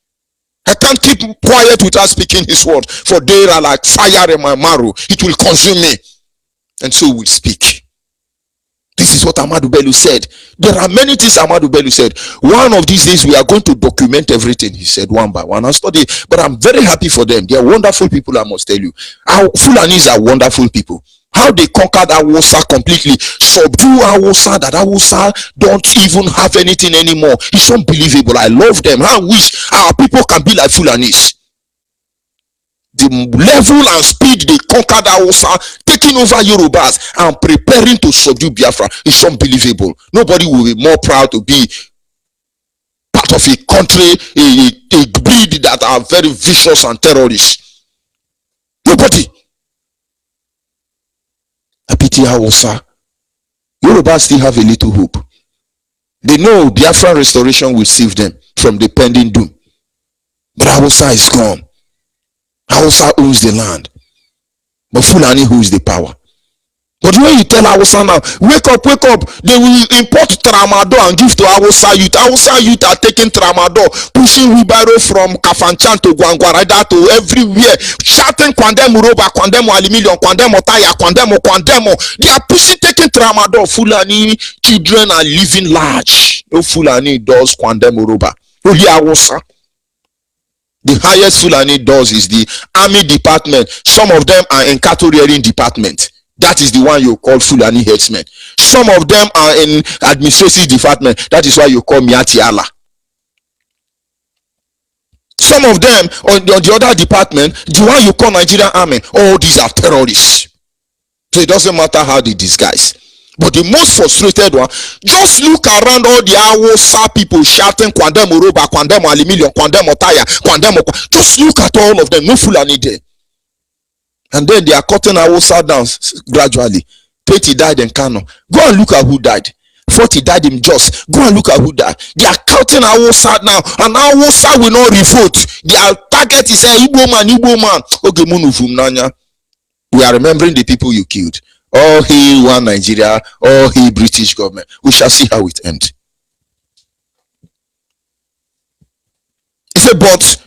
I can't keep quiet without speaking his word. For they are like fire in my marrow. It will consume me. And so we speak. This is what Ahmadu Bello said. There are many things Ahmadu Bello said. One of these days, we are going to document everything he said one by one and study. But I'm very happy for them. They are wonderful people, I must tell you. Our Fulanis are wonderful people. How they conquered Awusa completely, subdue Awusa, that Awusa don't even have anything anymore. It's unbelievable. I love them. I wish our people can be like Fulanis. The level and speed they conquered Awusa, taking over Yorubas and preparing to subdue Biafra is unbelievable. Nobody will be more proud to be part of a country, a breed that are very vicious and terrorists. Nobody. I pity Awusa. Yorubas still have a little hope. They know Biafra restoration will save them from the pending doom. But Awusa is gone. Hausa owns the land, but Fulani owns the power. But when you tell Hausa now, wake up, they will import tramadol and give to Hausa youth. Hausa youth are taking tramadol, pushing wheelbarrow from Kafanchan to Gwangwarada to everywhere, shouting Kwandemo Roba, Kwandemo Aluminium, Kwandemo Tire, Kwandemo. They are pushing, taking tramadol. Fulani children are living large. No Fulani does Kwandemo Roba. Only Hausa. The highest Fulani does is the army department. Some of them are in cattle rearing department. That is the one you call Fulani headsmen. Some of them are in administrative department. That is why you call Miati Allah. Some of them on the other department, the one you call Nigerian army. All these are terrorists. So it doesn't matter how they disguise. But the most frustrated one, just look around all the Hausa people shouting Kwandemo Roba, Kwandemo Aluminium, Kwandemo Tire, Kwandemo. Just look at all of them. No Fulani there. And then they are cutting Hausa down gradually. 20 died in Kano. Go and look at who died. 40 died in Jos. Go and look at who died. They are cutting Hausa now. And Hausa will not revolt. Their target is Igbo man. Okay, Munufum. We are remembering the people you killed. All hail one Nigeria, all hail British government. We shall see how it ends. He said, but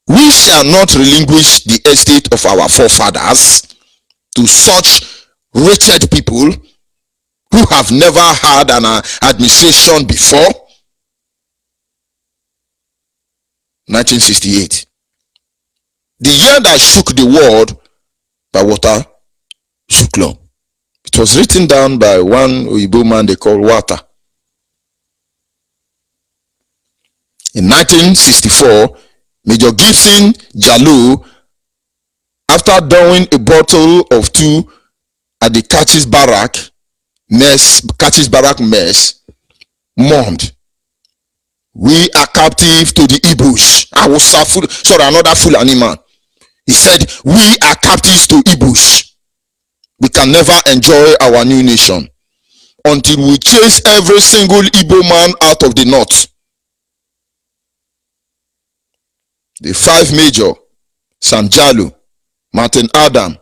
we shall not relinquish the estate of our forefathers to such wretched people who have never had an administration before. 1968. The year that shook the world by water shook long. It was written down by one Igbo man they call Wata. In 1964, Major Gibson Jallo, after downing a bottle of two at the Catches Barrack mess, mourned, "We are captive to the Igbos." Another Fulani man. He said, "We are captives to Igbos. We can never enjoy our new nation until we chase every single Igbo man out of the north." The five major, Sam Jallo, Martin Adam,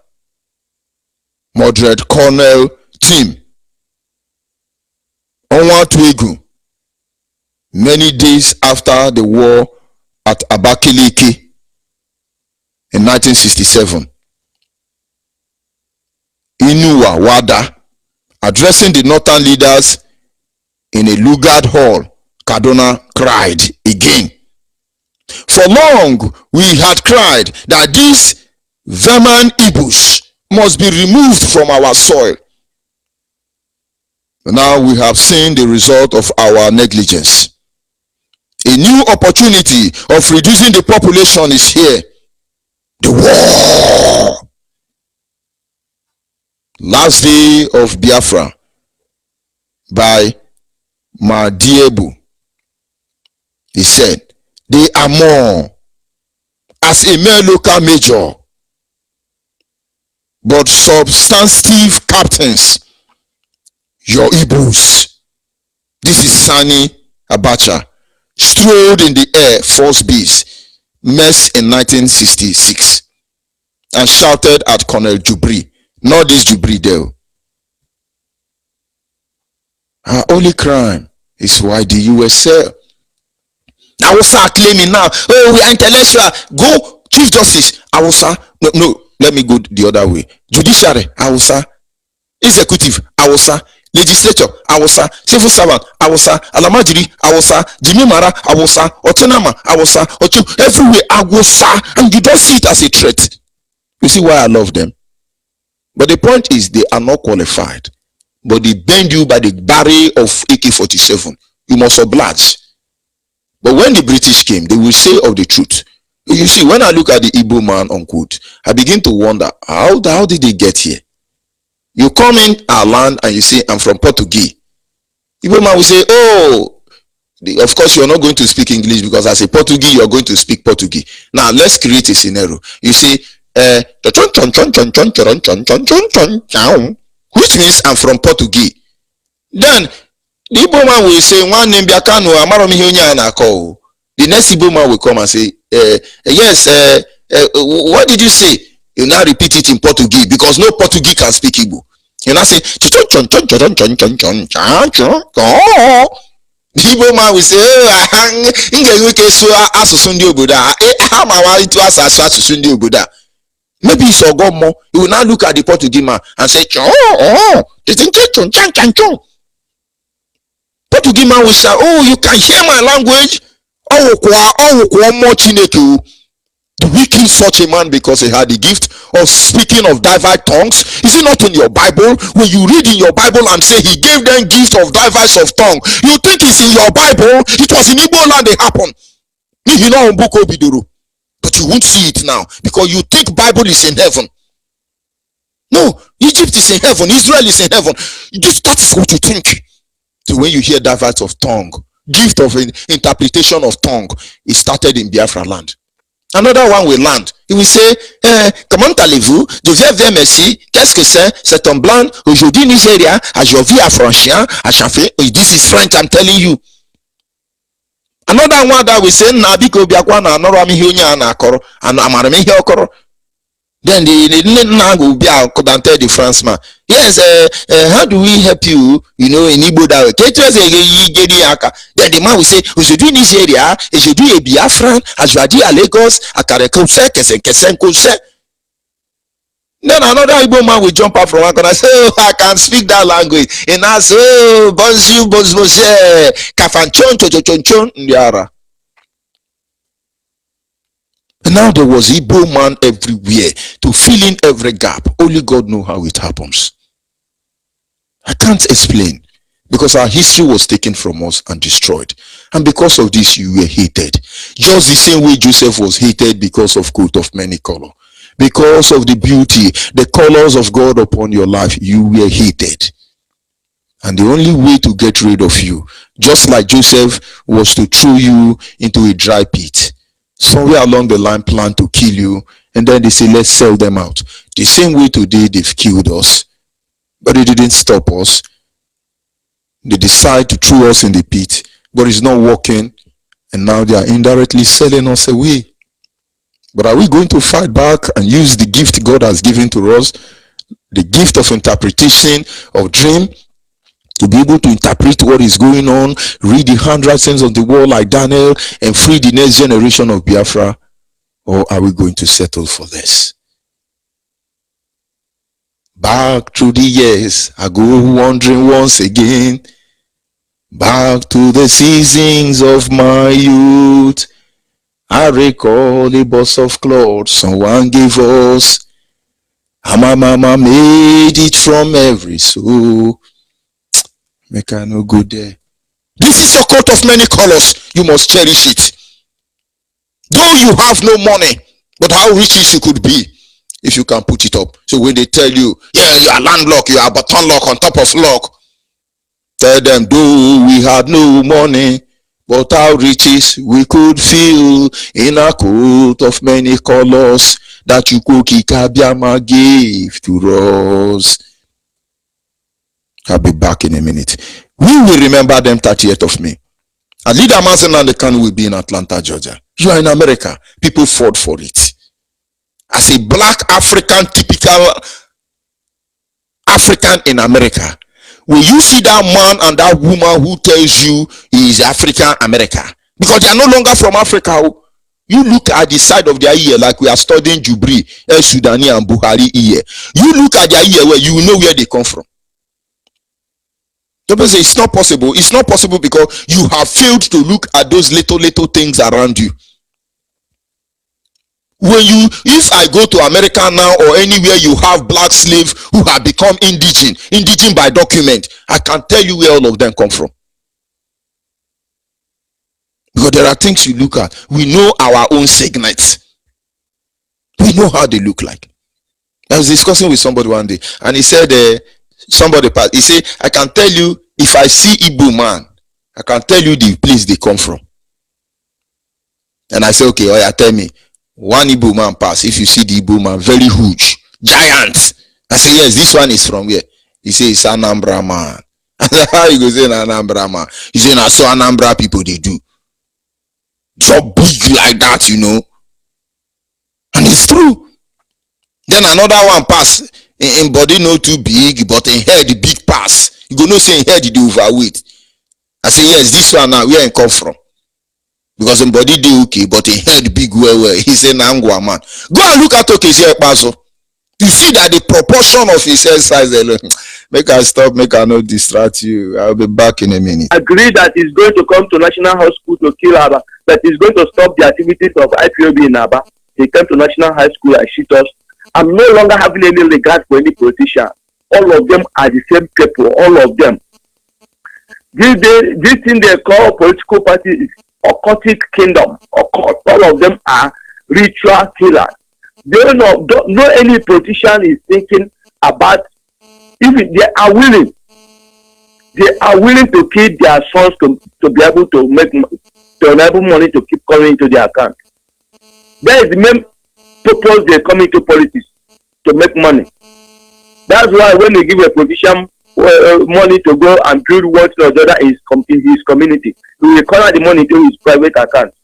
Moderate Colonel Tim, Onwa Twegu, many days after the war at Abakaliki in 1967, Inuwa Wada, addressing the northern leaders in a Lugard hall, Kaduna, cried again. For long we had cried that these vermin Igbos must be removed from our soil. Now we have seen the result of our negligence. A new opportunity of reducing the population is here. The war. Last Day of Biafra by Madiebu. He said, they are more as a mere local major, but substantive captains, your Igbos. This is Sani Abacha, strode in the Air Force Base, mess in 1966, and shouted at Colonel Jubri, not this Jubri Dale. Our only crime is why the USL. Awusa claiming now, oh, we are intellectual. Go, Chief Justice, Awusa. No, let me go the other way. Judiciary, Awusa. Executive, Awusa. Legislature, Awusa. Civil servant, Awusa. Alamajiri, Awusa. Jimmy Mara, Awusa. Otenama, Awusa. Ochu, everywhere, Awusa. And you don't see it as a threat. You see why I love them? But the point is, they are not qualified. But they bend you by the barrel of AK-47. You must oblige. But when the British came, they will say of the truth. You see, when I look at the Igbo man, unquote, I begin to wonder, how did they get here? You come in our land and you say, I'm from Portuguese. Igbo man will say, oh, of course you're not going to speak English because as a Portuguese, you're going to speak Portuguese. Now, let's create a scenario. You say, which means I'm from Portuguese. Then, the Igbo man will say, one name Biakano, the next Igbo man will come and say, yes, what did you say? You now repeat it in Portuguese because no Portuguese can speak Igbo. You now say, the Igbo man will say, maybe it's Ogomo. He will now look at the Portuguese man and say, Portuguese man will say, oh, you can hear my language. Do we kill such a man because he had the gift of speaking of diverse tongues? Is it not in your Bible? When you read in your Bible and say he gave them gift of diverse of tongue, you think it's in your Bible. It was in Igbo land it happened. But you won't see it now because you think Bible is in heaven. No, Egypt is in heaven. Israel is in heaven. That's what you think. So when you hear diverse of tongue, gift of interpretation of tongue, it started in Biafra land. Another one will land. He will say, comment allez-vous? Je viens vers merci. Qu'est-ce que c'est? C'est un blanc. Aujourd'hui, Nigeria, à Jovi, à Franchien, à Chafé. This is French, I'm telling you. Another one that will say, Nabiko Biakwana, Norami Hunya, and Akoro, and Amarame Okoro. Then the now will be out and tell the Frenchman, yes, how do we help you, in Igbo that way? Then the man will say, aujourd'hui Nigeria, aujourd'hui Biafran, aujourd'hui à Lagos, à Karekose, Kesenkose. Then another Igbo man will jump up from one corner and say, oh, I can speak that language. And I say, oh, bonjour, kafanchon, chochochonchon, ndiara. And now there was Igbo man everywhere to fill in every gap. Only God knows how it happens. I can't explain because our history was taken from us and destroyed. And because of this, you were hated. Just the same way Joseph was hated because of coat of many colors. Because of the beauty, the colors of God upon your life, you were hated. And the only way to get rid of you, just like Joseph, was to throw you into a dry pit. Somewhere along the line planned to kill you, and then they say, let's sell them out. The same way today they've killed us, but it didn't stop us. They decide to throw us in the pit, but it's not working, and now they are indirectly selling us away. But are we going to fight back and use the gift God has given to us, the gift of interpretation of dream, to be able to interpret what is going on, read the handwritings of the wall like Daniel, and free the next generation of Biafra? Or are we going to settle for this? Back through the years, I go wandering once again, back to the seasons of my youth. I recall a box of clothes someone gave us, and my mama made it from every soul. Make I no go there. This is your coat of many colors. You must cherish it. Though you have no money, But how rich you could be if you can put it up. So when they tell you, yeah, you are landlocked, you are button lock on top of lock, tell them, though we had no money, but our riches we could feel in a coat of many colors that Chukwuki Kabiama gave to us. I'll be back in a minute. We will remember them 30th of May. And Leader Mazen and the Kanu will be in Atlanta, Georgia. You are in America. People fought for it. As a black African, typical African in America, when you see that man and that woman who tells you he is African America, because they are no longer from Africa, you look at the side of their ear like we are studying Jubri, El Sudani and Buhari ear. You look at their ear where you will know where they come from. Don't say it's not possible. It's not possible because you have failed to look at those little things around you. If I go to America now or anywhere you have black slaves who have become indigene by document, I can tell you where all of them come from. Because there are things you look at. We know our own segments. We know how they look like. I was discussing with somebody one day, and he said, somebody passed. He said, I can tell you, if I see Igbo man, I can tell you the place they come from. And I said, okay, oh yeah, tell me. One Igbo man pass. If you see the Igbo man, very huge, giant. I said, yes, this one is from where? He said, it's Anambra man. I said, how you go say Anambra man? He said, I saw Anambra people they do. So big like that, you know. And it's true. Then another one pass. In body not too big, but in head big pass. You go no say in head you do overweight. I say, yes, this one now, where I come from? Because in body do okay, but in head big well. He say Nangwa man. Go and look at Okezie Paso. You see that the proportion of his head size alone. Make I stop, make I not distract you. I'll be back in a minute. Agree that he's going to come to National High School to kill Aba, that he's going to stop the activities of IPOB in Aba. He came to National High School and shit us. I'm no longer having any regard for any politician. All of them are the same people. All of them. This thing they call political party is occultic kingdom. Occult. All of them are ritual killers. Don't know any politician is thinking about if they are willing to kill their sons to be able to make to enable money to keep coming into their account. That is the main purpose they come into politics, to make money. That's why when they give a politician money to go and build one or the other in his community, he will corner the money to his private account,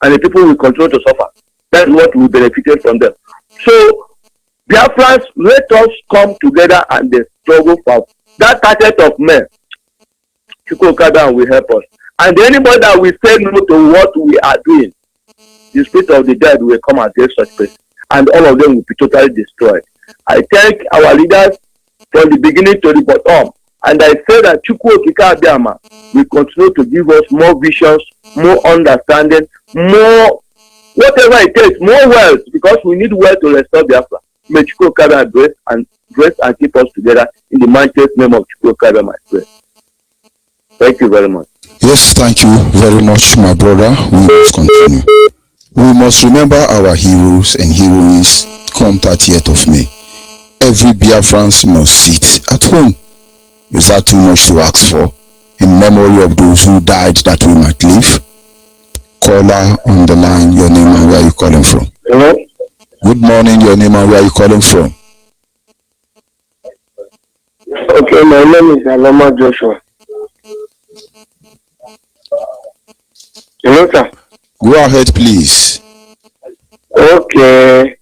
and the people will continue to suffer. That's what we benefited from them. So, Biafrans, let us come together and struggle for that 30th of May. Chukwuka will help us. And anybody that will say no to what we are doing, the spirit of the dead will come against such person, and all of them will be totally destroyed. I thank our leaders from the beginning to the bottom, and I say that Chukwuka will continue to give us more visions, more understanding, more whatever it takes, more wealth, because we need wealth to restore Biafra. May Chukwuka grace and keep us together in the mighty name of Chukwuka, my prayer. Thank you very much. Yes, thank you very much, my brother. We must continue. We must remember our heroes and heroines come 30th of May. Every Biafran must sit at home. Is that too much to ask for? In memory of those who died that we might live. Caller on the line, your name and where you calling from. Hello? Good morning, your name and where you calling from. Okay, my name is Aloma Joshua. Hello, sir. Go ahead, please. Okay.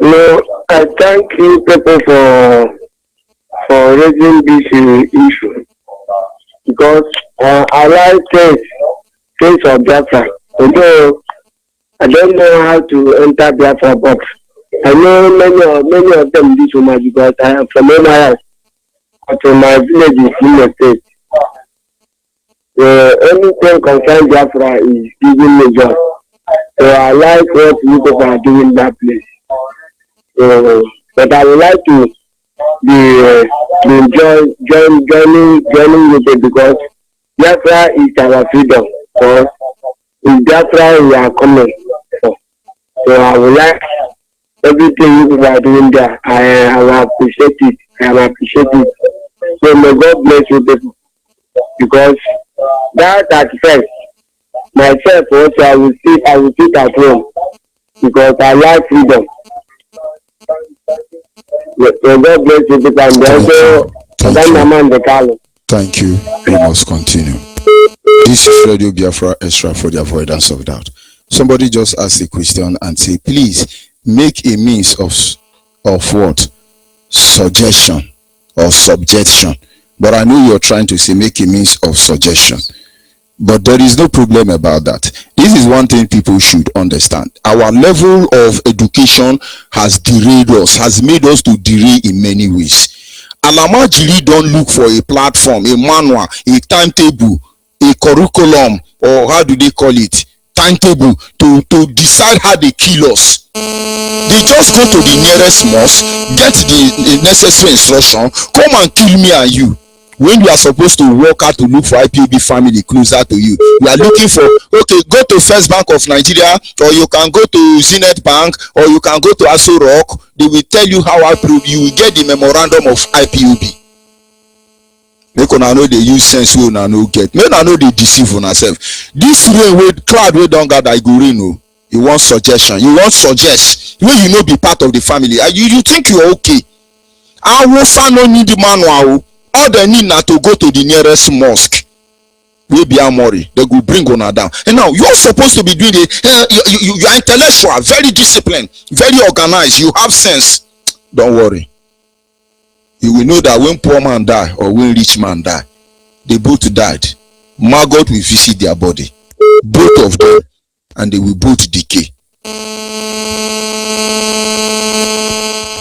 No, I thank you people for raising this issue, because I like case of Biafra. Although I don't know how to enter Biafra, but I know many of them this woman, because I am from NIS, but my village is in the state. Anything concerning Biafra is giving me joy. So I like what you people are doing in that place. But I would like to joining with it, because Biafra is our freedom. So in Biafra we are coming for. So I would like everything you are doing there. I will appreciate it. I will appreciate it. So may God bless you people. Because that at first, myself also I will sit at home because I like freedom. May God bless you people and also Thank you. We must continue. This is Radio Biafra Extra for the avoidance of doubt. Somebody just asked a question and say, please make a means of what? Suggestion or subjection. But I know you're trying to say make a means of suggestion. But there is no problem about that. This is one thing people should understand. Our level of education has derailed us, has made us to derail in many ways. Alamajiri don't look for a platform, a manual, a timetable, a curriculum, or how do they call it? Timetable to decide how they kill us. They just go to the nearest mosque, get the necessary instruction, come and kill me and you. When you are supposed to walk out to look for IPOB family closer to you, you are looking for, okay, go to First Bank of Nigeria, or you can go to Zenith Bank, or you can go to Aso Rock. They will tell you how you will get the memorandum of IPOB. Make una know they use sense wey una no get. Make una know they deceive on yourself. This rain with cloud wey don gather, I go rain o. You want suggestion? You want suggest when you no be part of the family? You think you are okay? Awusa no need manual. All they need na to go to the nearest mosque. We be Amori. They go bring una down. And now you're supposed to be doing it. You are intellectual, very disciplined, very organized. You have sense. Don't worry. You will know that when poor man die or when rich man die, they both died. Maggot will visit their body, both of them, and they will both decay.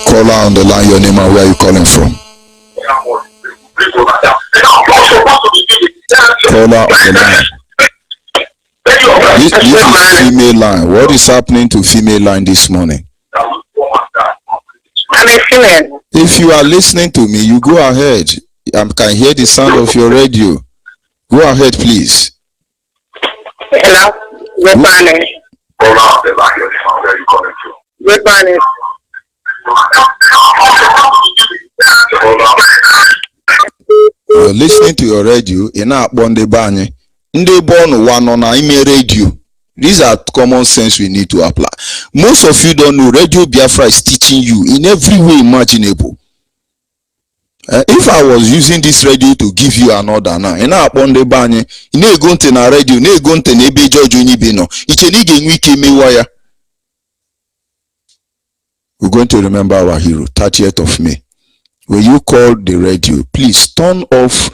Caller on the line, your name and where are you calling from? Caller on the line. This is female line. What is happening to female line this morning? I'm a female. If you are listening to me, you go ahead. I can hear the sound of your radio. Go ahead, please. Hello. Good morning. Good morning. You're listening to your radio. You're not Bonde Banye. Nde born one on a radio. These are common sense we need to apply. Most of you don't know Radio Biafra is teaching you in every way imaginable. If I was using this radio to give you an order now, and I upon the banye, in a gunte na radio, ne gunte ne be George Unibino, it's a nigga wiki me wire. We're going to remember our hero, 30th of May. When you call the radio, please turn off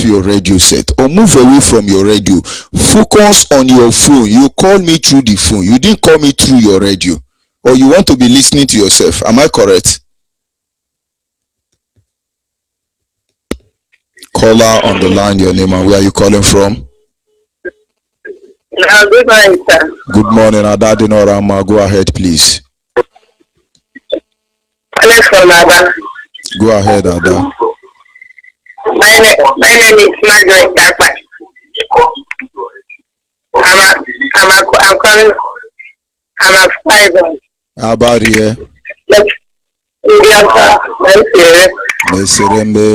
your radio set or move away from your radio. Focus on your phone. You call me through the phone. You didn't call me through your radio. Or you want to be listening to yourself. Am I correct? Caller on the line, your name and where are you calling from? Good morning, sir. Good morning, Adadi Norama. Go ahead, please. Go ahead, Ada. My name is Margaret Dakpa. I'm a fiber. How about here?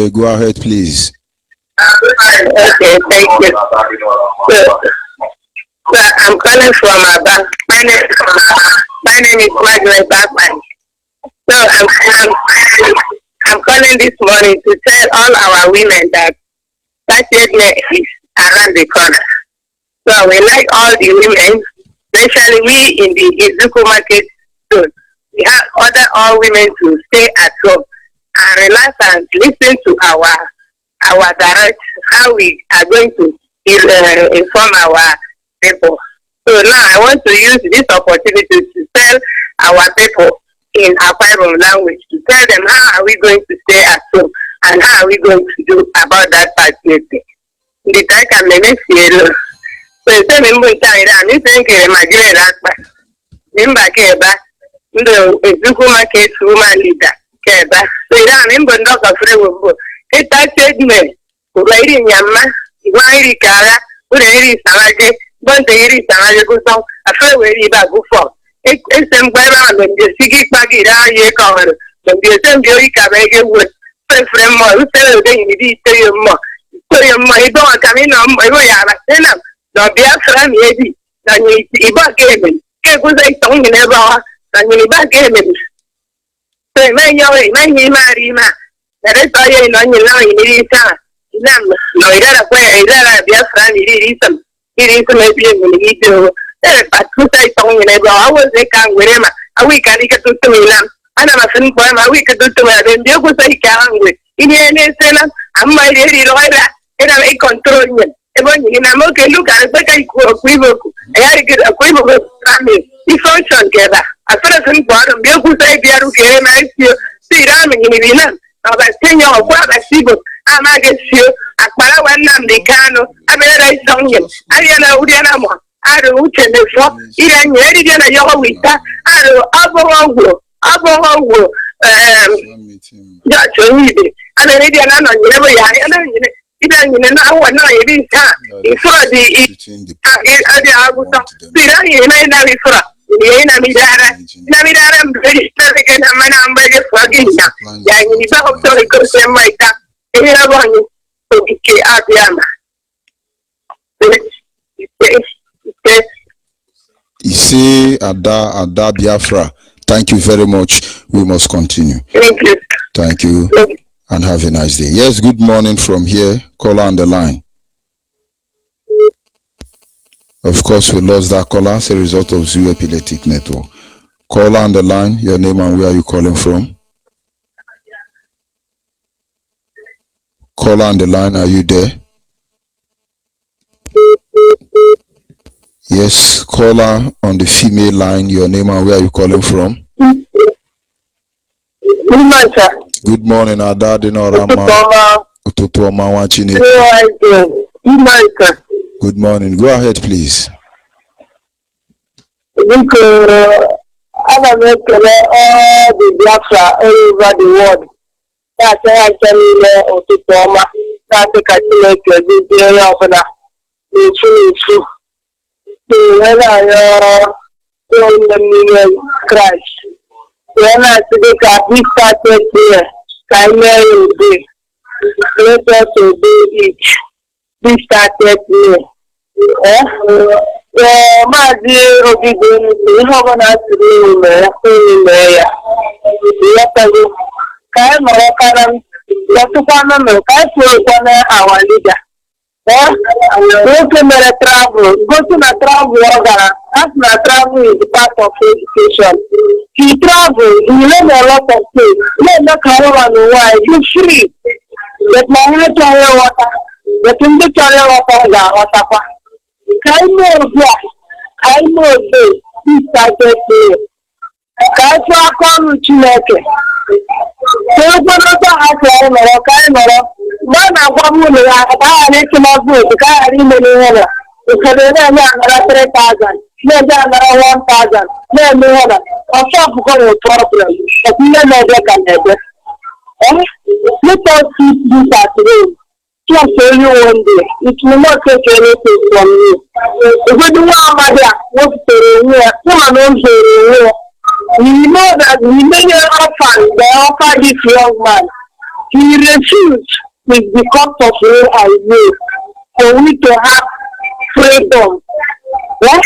Go ahead, please. Okay, thank you. So I'm calling from Aba. My name is Margaret Dakpa. So I'm calling this morning to tell all our women that 30th May is around the corner. So we like all the women, especially we in the Igbo market zone. We have order all women to stay at home and relax and listen to our direct how we are going to inform our people. So now I want to use this opportunity to tell our people in our Ipob language to tell them how are we going to stay at home and how are we going to do about that particular thing. The time can make it. So instead of me saying that, I'm thinking my dear Akbar. Remember Keba, the Igbo market woman leader Keba. So I remember not afraid of it. That said me, who are in Yama, Wari Kara, who are in Samaje, but the Iri Samaje go song, afraid where you go for. Esem gwara na sigi pagira ye kawar. The esem yo ikabege wood. Frame more, usted de ni to your mo. To your mo, I don't come in on my way. No be a friend yedi. Then you iba game. Ke kuza itong ni ba. Then you iba game. So may yo may marima. That is why you know you need Nam, no, I got be a friend, it is maybe when you do. But who say tongue in I was a can with him. A week I get to Milan. I never think for my week to do to me. Then you could say can with. In the end, I'm my lady lawyer, and I control you. And when you know, okay, look at it, but I get a quiver family. He function together. A person bottom, you could say, be able to get him, you see, I'm in Milan. About 10 years old, I see. I'm against you. I quite one Namicano. I made a song. I know Udianamo. I don't know before. Even ready to a young week. I don't know. That's easy. And then Indiana, never even in an hour, no, it is. It's for the I would talk. Namidara, I'm very certain. I'm very fucking. Yeah, you don't tell me my cat. Ise Ada Biafra. Thank you very much. We must continue. Thank you. Thank you. And have a nice day. Yes, good morning from here. Caller on the line. Of course, we lost that caller as a result of Zoo Epileptic Network. Caller on the line, your name and where are you calling from? Caller on the line, are you there? Yes, caller on the female line, your name and where are you calling from? Good morning, Ada Dinorama. Good morning. Go ahead, please. I'm all the Biafra all over the world. That's why I tell you to Toma. That's a calculator. This area of the true. When I in the million crash. When I took a big started here, Chimera day. Let us obey it. This started here. Mazi Ogido, we have an answer in there. Kai Moroccan, Yatuana, Kai Fuana, our leader. Go to travel, go to the travel organ. As my travel is part of education. He travel, he learn a lot of things. Let the caravan why you free. Let my head carry water. Let him be carry water. I know this started here. Kaifa come Chineke. So Bonota has a kind man of one woman, I need to not do the guy in the area. Because they are not 3,000, no, 1,000, no, no, a shop going problem. But we don't know they can have it. Let us see this at today. Just tell you one day, it will not take anything from you. If we do what what's the we know that we made an offer, they offered this young man. He refused with the cost of real and real for we to have freedom. Yes?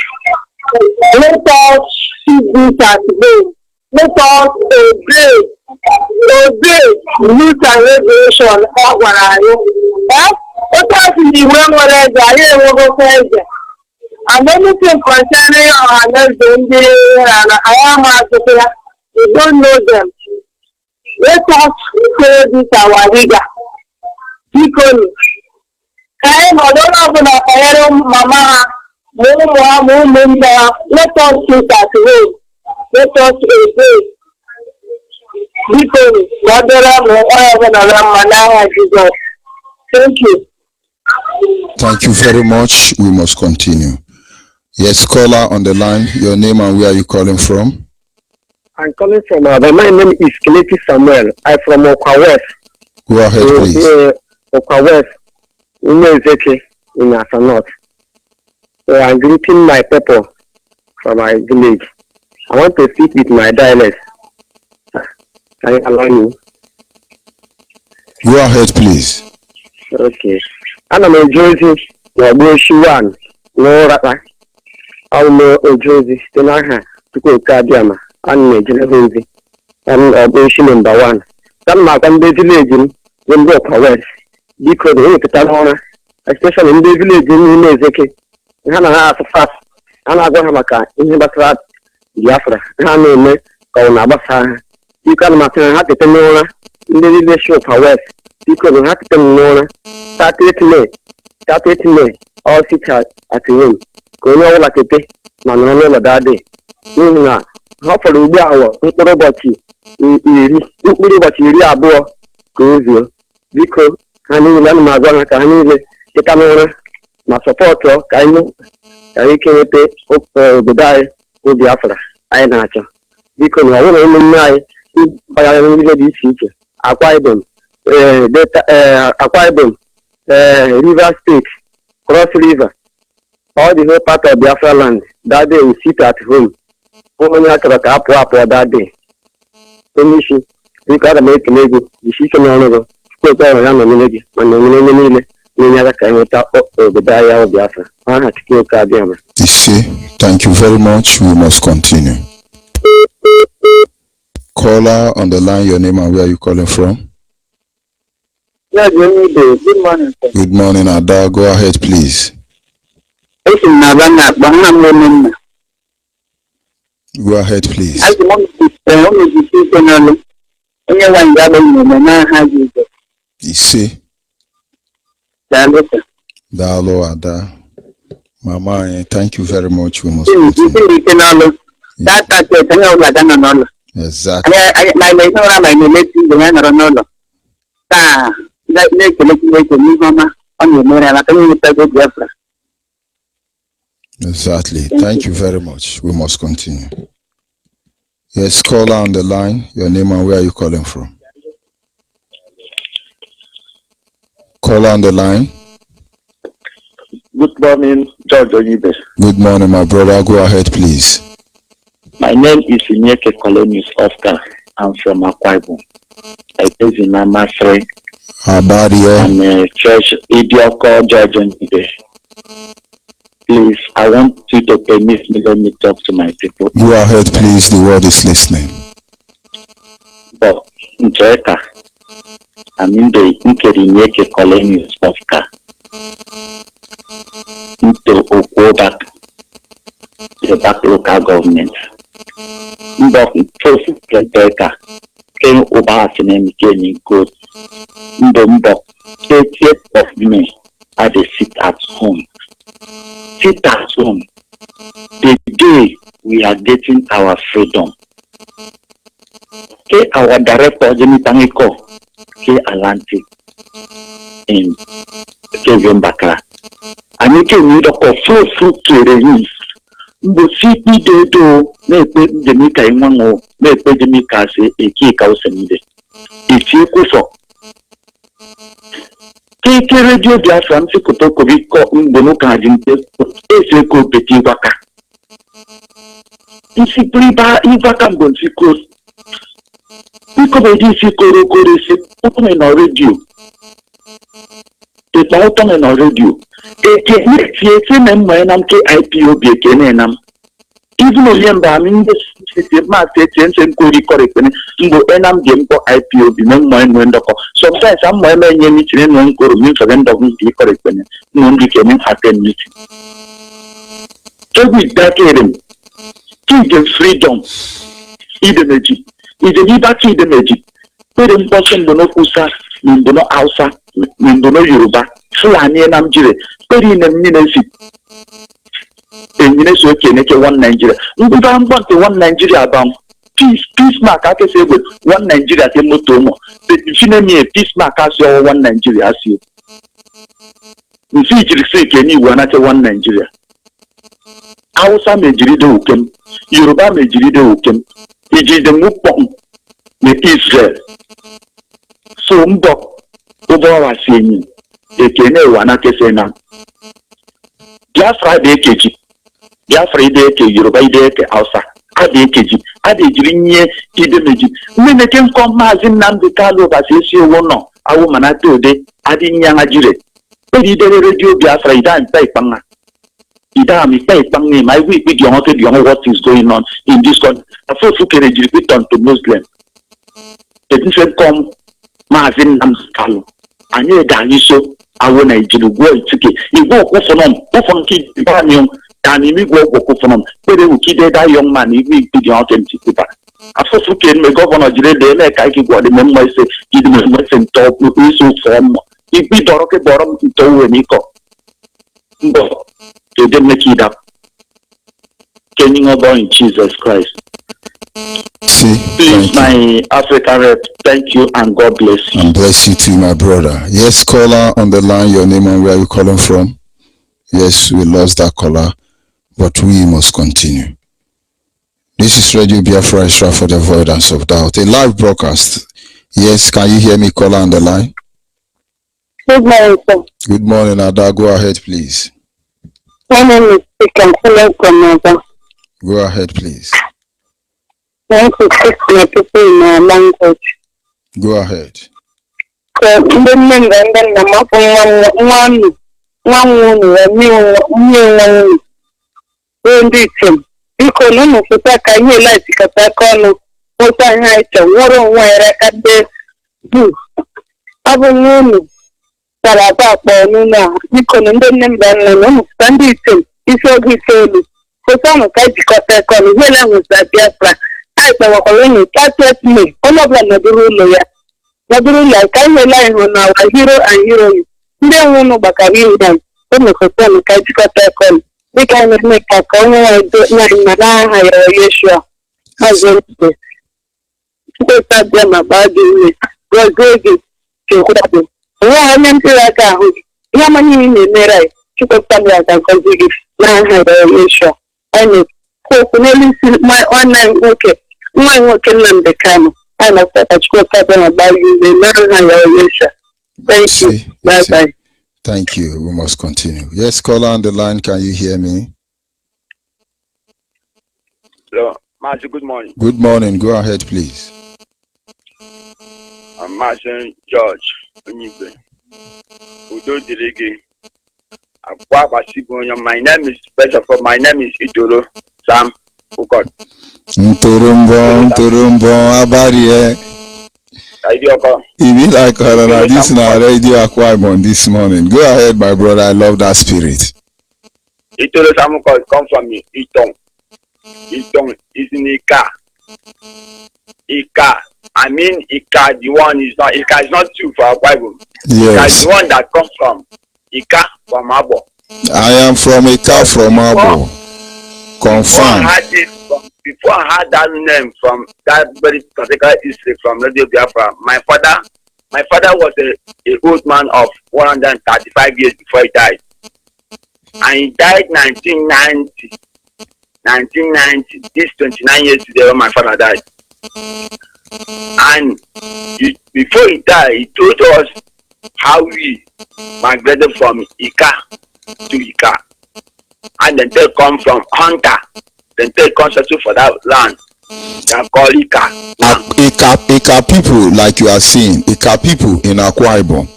Let us see this as well. Let us obey rules and regulations of what I know. What else is the one where I am? And anything concerning our next day, and I am as we don't know them. Let us say this our leader. Because I am not Mama, let us sit at home. Let us obey. Because thank you. Thank you very much. We must continue. Yes, caller on the line. Your name and where are you calling from? I'm calling from my name is Kileti Samuel. I'm from Okwa West. Go ahead, please. Okwa West, in Asa North. So I'm greeting my people from my village. I want to speak with my dialect. Can you allow me? Go ahead, please. Okay. Ana m eje ozi n'ọgbọ Shiwan n'ụrata. Ọ bụ eje ozi site n'aha Chukwuka Abịama. Ana m ejere ha ozi. Ọgbọ Shi nọmba 1. Ka m na-agwa ndị vileji m bụ ndị Ọka West. Biko na ewepụtala ụra. Especially ndị vileji n'ime Ezeke. Ha na ha asụ fast. Ha na-agwa ha maka ihe gbasara Biafra. Ha na-eme ka ọ na-agbasa ha. Biko ana m asị ha tete n'ụra. Ndị niile shi Ọka West. Biko na ha tete n'ụra. 30th May, all sit at home. Ka onye ọbụla tete ma nọrọ n'ụlọ dadị. N'ihi na ha fọrọ ugbu ahụ mkpụrụ ụbọchị 20 ka o zuo. Biko ha niile ana m agwa ha ka ha niile teta n'ụra ma sọpọtụ ka anyị ike nweta obodo anyị bụ Biafra anyị na-achọ. Biko na ọ bụrụ ụmụnne anyị mpaghara niile dị iche iche Akwa Ibom, Rivers State, Cross River, all the whole part of Biafra land. That day we sit at home. Only akara ka apụ that day. Onye isi dịka aga m ekele ego isi ike n'ọrụ Chukwuka ya nọ n'ime gị mana onye niile na-enye aka ka enweta obodo anyị bụ Biafra. Aha Chukwuka Abịama. Thank you very much. We must continue. Caller on the line, your name and where are you calling from? Yeah, good morning. Good morning, Ada. Go ahead, please. Go ahead, please. Dalo, Ada. Mama, thank you very much. We must continue. Exactly. Exactly. Thank you very much. We must continue. Yes, caller on the line. Your name and where are you calling from? Caller on the line. Good morning, George Oyibe. Good morning, my brother. Go ahead, please. My name is Inyeke Colonius Oscar. I'm from Akwa Ibom. I live in Massacre. I'm a church Idioko George Oyibe. Please, I want you to permit me, let me talk to my people. Go ahead, please. The world is listening. But, Njeka, I'm in the Inyeke Colonius Oscar. Into Okobak, the back local government. But first, Njeka came over to name Kenny Code. But 30th of May, I sit at home. Sit at home. The day we are getting our freedom. Okay, our director, Jimmy Tangiko, okay, Atlantic in Kevin Bakra. And you can need a full fruit to release. But CP do make the Mika in one or make the Mika say a cake house and if you go for Take radio Biafra Kotoko Biko Mbonoka Jinte, Eseko Petit Waka. Isi Priba Ivaka Bonsikos. Biko Bedi Koro se open in our radio. It's open in our radio. Eke member ke Ipob kenenam. Even remember, I mean, this math and correct. You enam game for Ipob, member. Sometimes I'm my man, you need to know for them doesn't be correct. No becoming attend meeting. So with that, give them freedom. Either magic. Is a liberty the magic. Put in person no Kusa, Mindono Hausa, Mindono Yoruba, Fulani and Amjire, put in a ministry. So okay, make one Nigeria. We don't want to one Nigeria about peace mark. I can say with one Nigeria ke motomo. But if you name me a peace mark as your one Nigeria as you. You see it say any one at one Nigeria. Hausa mejiri de ukem, Yoruba mejiri de ukem. Iji de mupong with Israel. So mbok over was saying ekene wana ke say na. Biafra de keji. Biafra ide ke Yoruba ide ke Hausa. Adekeji, Adejiri, Kidemeji. Many can come Mazin Namdekalo as you no, a woman at today, adding young Ajire. But he did a radio Biafra, and Taipanga. Ida mi pay pang my week with your what is going on in this country. A first who can return to Muslim. The different come Mazin Namskalo. And you Daniso, I want to do work to get. You go for them, often keep Daniel, and you go for them. But they will keep that young man, he will be the authentic people. A first who can make governor Jire, like I keep what the members say, give them a lesson talk, we so form. If we don't get bottom to a Nico. They didn't make it up. Kenning over in Jesus Christ. See, please, my African rep, thank you and God bless you. And bless you too, my brother. Yes, caller on the line, your name and where you calling from. Yes, we lost that caller, but we must continue. This is Radio Biafra Extra for the avoidance of doubt. A live broadcast. Yes, can you hear me, caller on the line? Good morning, sir. Good morning, Ada. Go ahead, please. My name is Chicken from Mother. Go ahead, please. Thank you for my people in my language. Go ahead. So, Sarapa Nuna, Nikon and then Sunday is so good. So some of Kajikota call when was that Biafra. I saw a catch me, all of them Naduruya. Naduruya can rely on our hero and heroine. They won't know Bakari them. Some of them Kajikota call. We can make a corner and do Nana Yeshua. As well. They tell them about the Greggy to I am like a Yamani Mera, Chukotanga, Consider, Asia. I know, my online okay. My working on the camera. I must have a Chukotanga about you, the Asia. Thank you. Bye bye. Thank you. We must continue. Yes, caller on the line. Can you hear me? Hello, Master, good morning. Good morning. Go ahead, please. I'm Master George. Udo Dirigi. My name is first of all, my name is Itoro Sam Ukot. Ntorumbo, Abarie. If you like her, this is our radio acquirement this morning. Go ahead, my brother. I love that spirit. Itoro Sam Ukot come from me. Itong is in Ika. Ika. I mean, Ika, the one is not, Ika is not true for our Bible. Yes. Ika is the one that comes from Ika from Abo. I am from Ika from Abo. Confirm. Before I had that name from that very particular history from Radio Biafra, my father was a old man of 135 years before he died. And he died 1990. 1990. This 29 years today when my father died. And before he died, he told us how we migrated from Ika to Ika. And then they come from Hunter. Then they come settle for that land. They are called Ika. Ika people, like you are saying, Ika people in Akwa Ibom.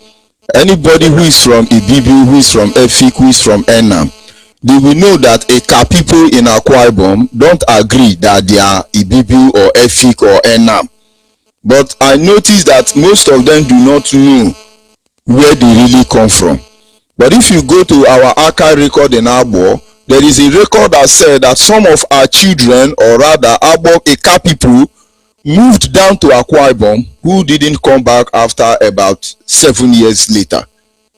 Anybody who is from Ibibi, who is from Efik, who is from Enam, they will know that Ika people in Akwa Ibom don't agree that they are Ibibi or Efik or Enam. But I noticed that most of them do not know where they really come from. But if you go to our archive record in Abo, there is a record that said that some of our children, or rather Abo Ika people, moved down to Akwa Ibom, who didn't come back after about 7 years later.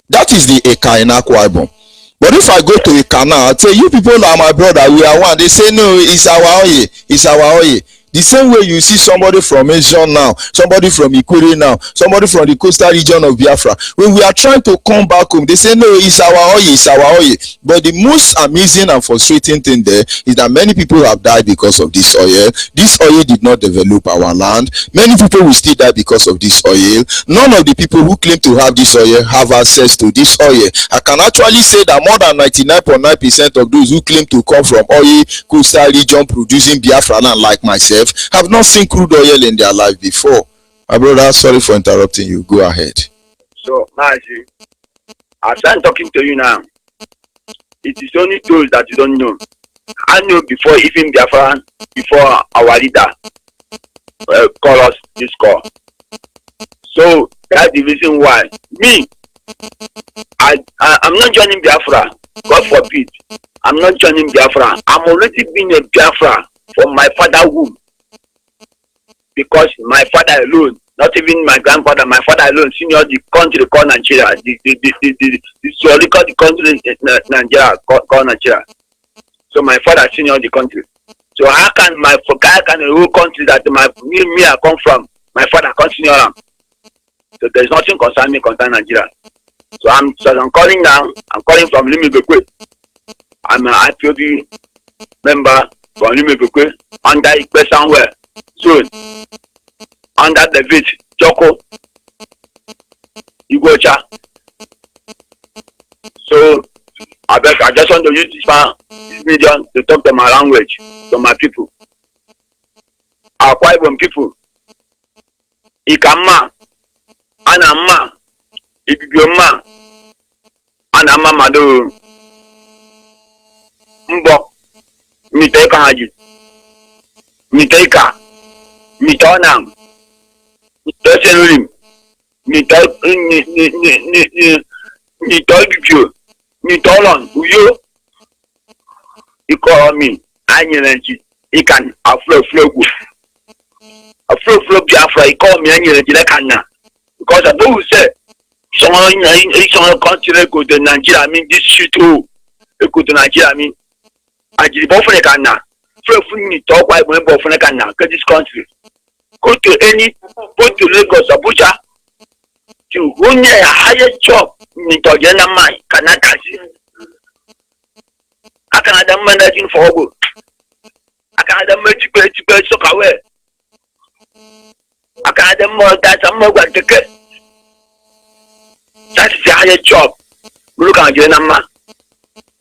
That is the Ika in Akwa Ibom. But if I go to Ika now, I say, you people are my brother, we are one. They say, no, it's our Oye, it's our Oye. The same way you see somebody from Asia now, somebody from Ikwere now, somebody from the coastal region of Biafra. When we are trying to come back home, they say, no, it's our oil, it's our oil. But the most amazing and frustrating thing there is that many people have died because of this oil. This oil did not develop our land. Many people will still die because of this oil. None of the people who claim to have this oil have access to this oil. I can actually say that more than 99.9% of those who claim to come from oil coastal region producing Biafra land like myself have not seen crude oil in their life before. My brother, sorry for interrupting you. Go ahead. So, Mazi, as I'm talking to you now, it is only those that you don't know. I know before even Biafra, before our leader call us this call. So that's the reason why me, I'm not joining Biafra. God forbid. I'm not joining Biafra. I'm already been a Biafra from my father's womb. Because my father alone, not even my grandfather, my father alone, senior the country called Nigeria, the country Nigeria called Nigeria. So my father senior the country. So how can the whole country that me I come from, my father continue on? So there's nothing concerning me concerning Nigeria. So I'm calling now. I'm calling from Limibekwe. I'm an IPOB member from Limibekwe under Igbo somewhere. So under the village, Joko, Igbocha. So I just want to use this medium to talk to my language, to my people. Our Igbo people. Ikama, Anama, Ibioma, Anama Mado, Mbo, Miteka Haji, Miteka, Mitonam, Mitosenurim, Mitolbipio, Mitolon, Uyo, Economy, Anyanji, Ikan, a flow. A flow Biafra, he called me Anyanji, because I don't say, someone country go to Nigeria, I mean, this shit too, go to Nigeria, I mean, I did both for the Ghana, me talk while we both for the Ghana, this country. Go to Lagos, Abuja, to who near a higher job, Nitojana Mai, Kanakazi. I can have managing for good. I can have multiple soccer wear. I can have more that I'm more going to get. That is the higher job. Look at Janama.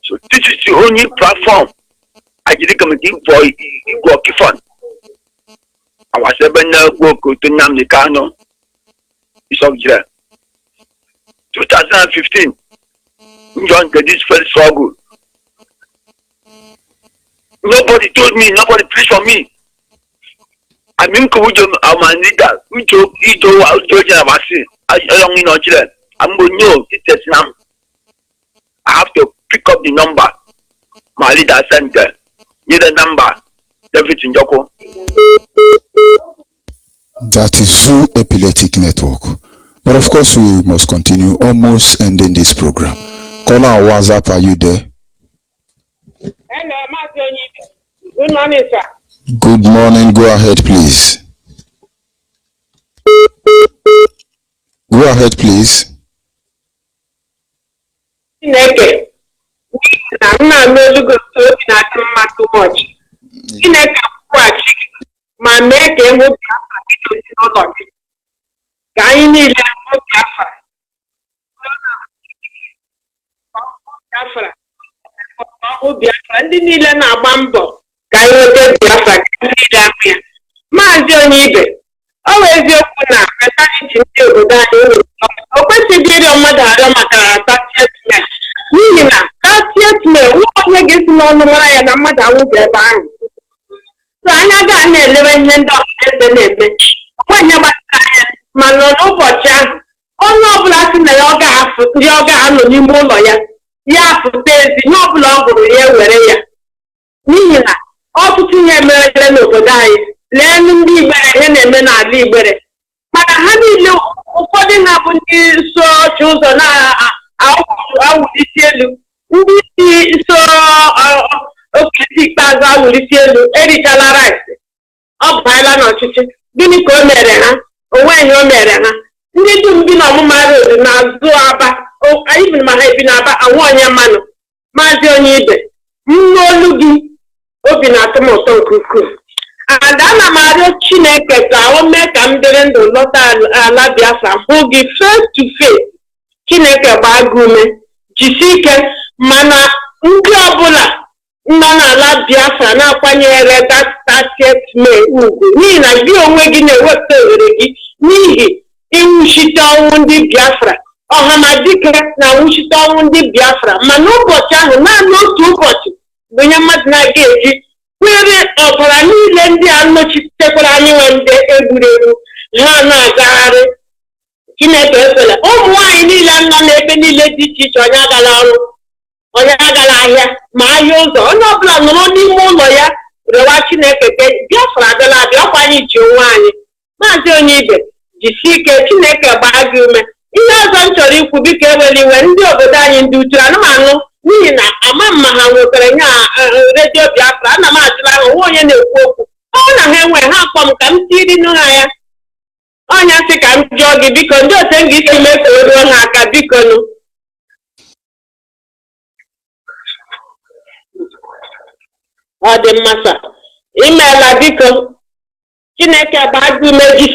So this is the only platform I did committee for Igbo fund. I was able to go to Namikano. It's up there. 2015. John get this first struggle. Nobody told me, nobody preached for me. I mean, I'm a leader. We joke, I don't mean Nigeria. I'm going to know this now. I have to pick up the number. My leader center. Need a number. Everything, Joko. That is Zoo Epileptic Network. But of course, we must continue, almost ending this program. Caller, WhatsApp, are you there? Hello, Master. Good morning, sir. Good morning. Go ahead, please. Go ahead, please. I'm not going to go too much. My make him would have can you ndị niile na-agba mbọ ka anyị nweta Biafra maazị Onyibe ọ bụ eziokwu na mentality ndị obodo anyị o kwesịghị ịrịọ mmadụ arịọ maka 30th May n'ihi na 30th May onye ga-esi n'ọnụ mara ya na mmadụ anwụghị ebe ahụ so anya ga na-elere ihe ndị ọkaeze na-eme onye gbasara anya ma nọ n'ụbọchị ahụ onye ọbụla sị na ya ọ ga-anọ n'ime ụlọ ya apụta ezi ihe ọbụla ọ gụrụ ya ewere ya n'ihi na ọtụtụ ihe mere n'obodo anyị lee ndị Igbere ihe na-eme n'ala Igbere mana ha niile ụfọdụ na-abụ ndị so ọchị ụzọ na-awụlisi elu ndị si so okirisi ikpeazụ awụlisi elu erichala rice ọ baala n'ọchịchị gịnị ka o mere ha onwe ihe o mere ha ndị dum bi n'ọmụma road na-azụ aba anyị bi ma ha ebi n'aba anwụ onye mmanụ maazị onye ibe n'olu gị obi na-atọ m ụtọ nke ukwuu ada ana m arịọ Chineke ka o mee ka m dịrị ndụ lọta ala Biafra hụ gị face to face. Chineke gbaa gị ume jisie ike mana ndị ọbụla nọ n'ala Biafra na-akwanyere that 30th May ugwu n'ihi na gị onwe gị na-ewepụta ohere gị n'ihi ịnwụchite ọnwụ ndị Biafra ọhamadike na nwụchite ọnwụ ndị Biafra mana ụbọchị ahụ naanị otu ụbọchị bụ ihe mmadụ na-aga eji kwere ọbara niile ndị a nọchitekwara anyị nwe ndị egwuregwu ha na-agagharị. Chineke ekwela ụmụ nwaanyị niile nọ n'ebe niile dị iche iche onye agala ọrụ onye agala ahịa ma ahịa ụzọ onye ọbụla nọrọ n'ime ụlọ ya rewa Chineke ke Biafra abịala abịa ọkwa anyị ji onwe anyị. Maazị onye ibe jisie ike Chineke gbaa gị ume. Ihe ọzọ m chọrọ ikwu biko ewere iwe ndị obodo anyị ndị uchu anụmanụ n'ihi na ama mma ha nwetara nye redio Biafra ana m ajụla ha nwa onye na-ekwu okwu ọ na ha enwe ha akpọ m ka m tiri n'ụha ya ọnya sị ka m jụọ gị biko ndị otu m ga-esi mee ka o ruo ha aka biko nụ. Ọ dị mma sa imeela biko Chineke gbaa gị ume gị.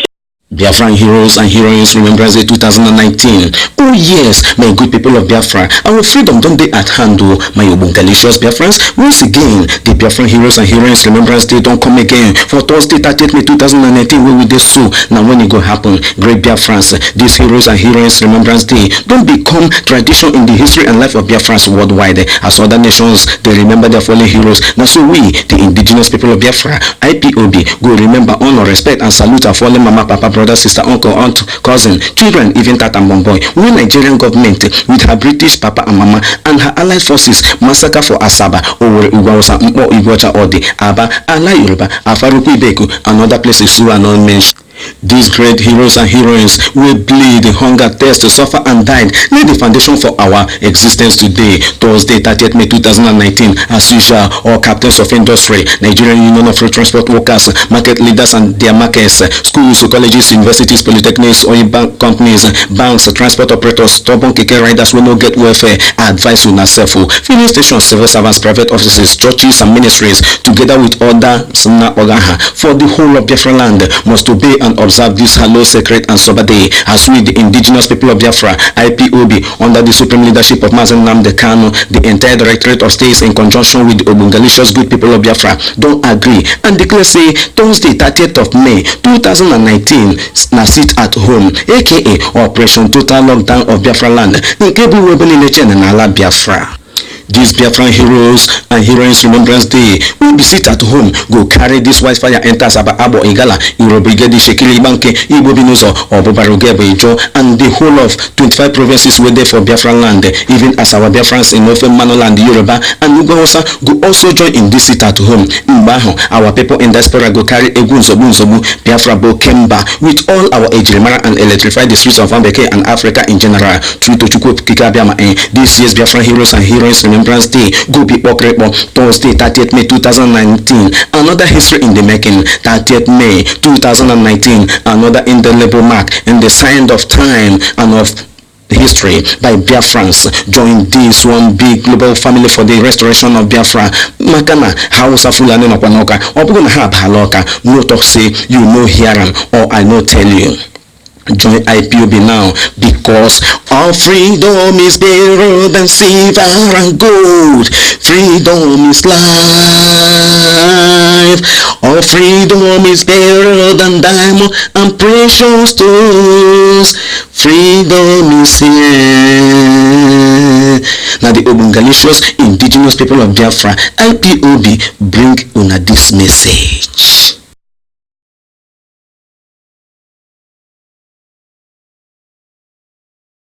Biafran Heroes and Heroines Remembrance Day 2019. Oh yes, my good people of Biafra, our freedom don't they at hand, oh, my obungalicious Biafrans. Once again, the Biafran Heroes and Heroines Remembrance Day don't come again for Thursday 30th May 2019 where we do so. Now when it go happen, great Biafrans, this Heroes and Heroines Remembrance Day don't become tradition in the history and life of Biafrans worldwide. As other nations, they remember their fallen heroes. Now so we, the indigenous people of Biafra, Ipob, go remember, honor, respect and salute our fallen mama, papa, brother, sister, uncle, aunt, cousin, children, even tat and bomboy. When Nigerian government with her British papa and mama and her allied forces massacre for Asaba, Owerri, Ugwuawusa, Mpo, Igbocha, Odi, Aba, Ala Yoruba, Afaruku, Ibeku, and other places who are not mentioned. These great heroes and heroines will bleed, hunger, thirst, suffer and died, lay the foundation for our existence today. Thursday 30th May 2019, as usual, all captains of industry, Nigerian Union of Road Transport Workers, market leaders and their markets, schools, colleges, universities, polytechnics, oil bank companies, banks, transport operators, stubborn keke riders will not get welfare, advice on ourselves, filling stations, civil servants, private offices, churches and ministries, together with other Sumna Ogaha, for the whole of Biafra land must obey and observe this hallowed, sacred and sober day as we, the indigenous people of Biafra, Ipob, under the supreme leadership of Mazen Nnamdi Kanu, the entire Directorate of States in conjunction with the obungalicious good people of Biafra, don't agree and declare say Thursday 30th of May 2019 na sit at home, aka Operation Total Lockdown of Biafra land, nke bụ webele nature na ala Biafra. This Biafran Heroes and Heroines Remembrance Day will be sit at home, go carry this white fire enter Saba Abo Igala, Euro Brigade Shekili Banke, Igbo Binuzo, or Bobarugebe Ijo, and the whole of 25 provinces were there for Biafran land, even as our Biafrans in Northern Manoland, Yoruba, and Ugwuawusa go also join in this sit at home. Mbaho, our people in diaspora go carry Egunzobu, Biafra Bo Kemba, with all our Ejimara and electrify the streets of Ambeke and Africa in general. True to Chukwu Kikabiama, this year's Biafran Heroes and Heroines Remembrance Day go be Okrepo Thursday 30th May 2019. Another history in the making. 30th May 2019, another indelible mark in the sign of time and of history by Biafrans. Join this one big global family for the restoration of Biafra. Makana Hausa Fulani Nokwanoka Obugona Hab Haloka. No talk say you know hear am or I no tell you. Join Ipob now, because our freedom is better than silver and gold. Freedom is life. Our freedom is better than diamond and precious stones. Freedom is here. Now the obungalicious indigenous people of Biafra, Ipob, bring una this message.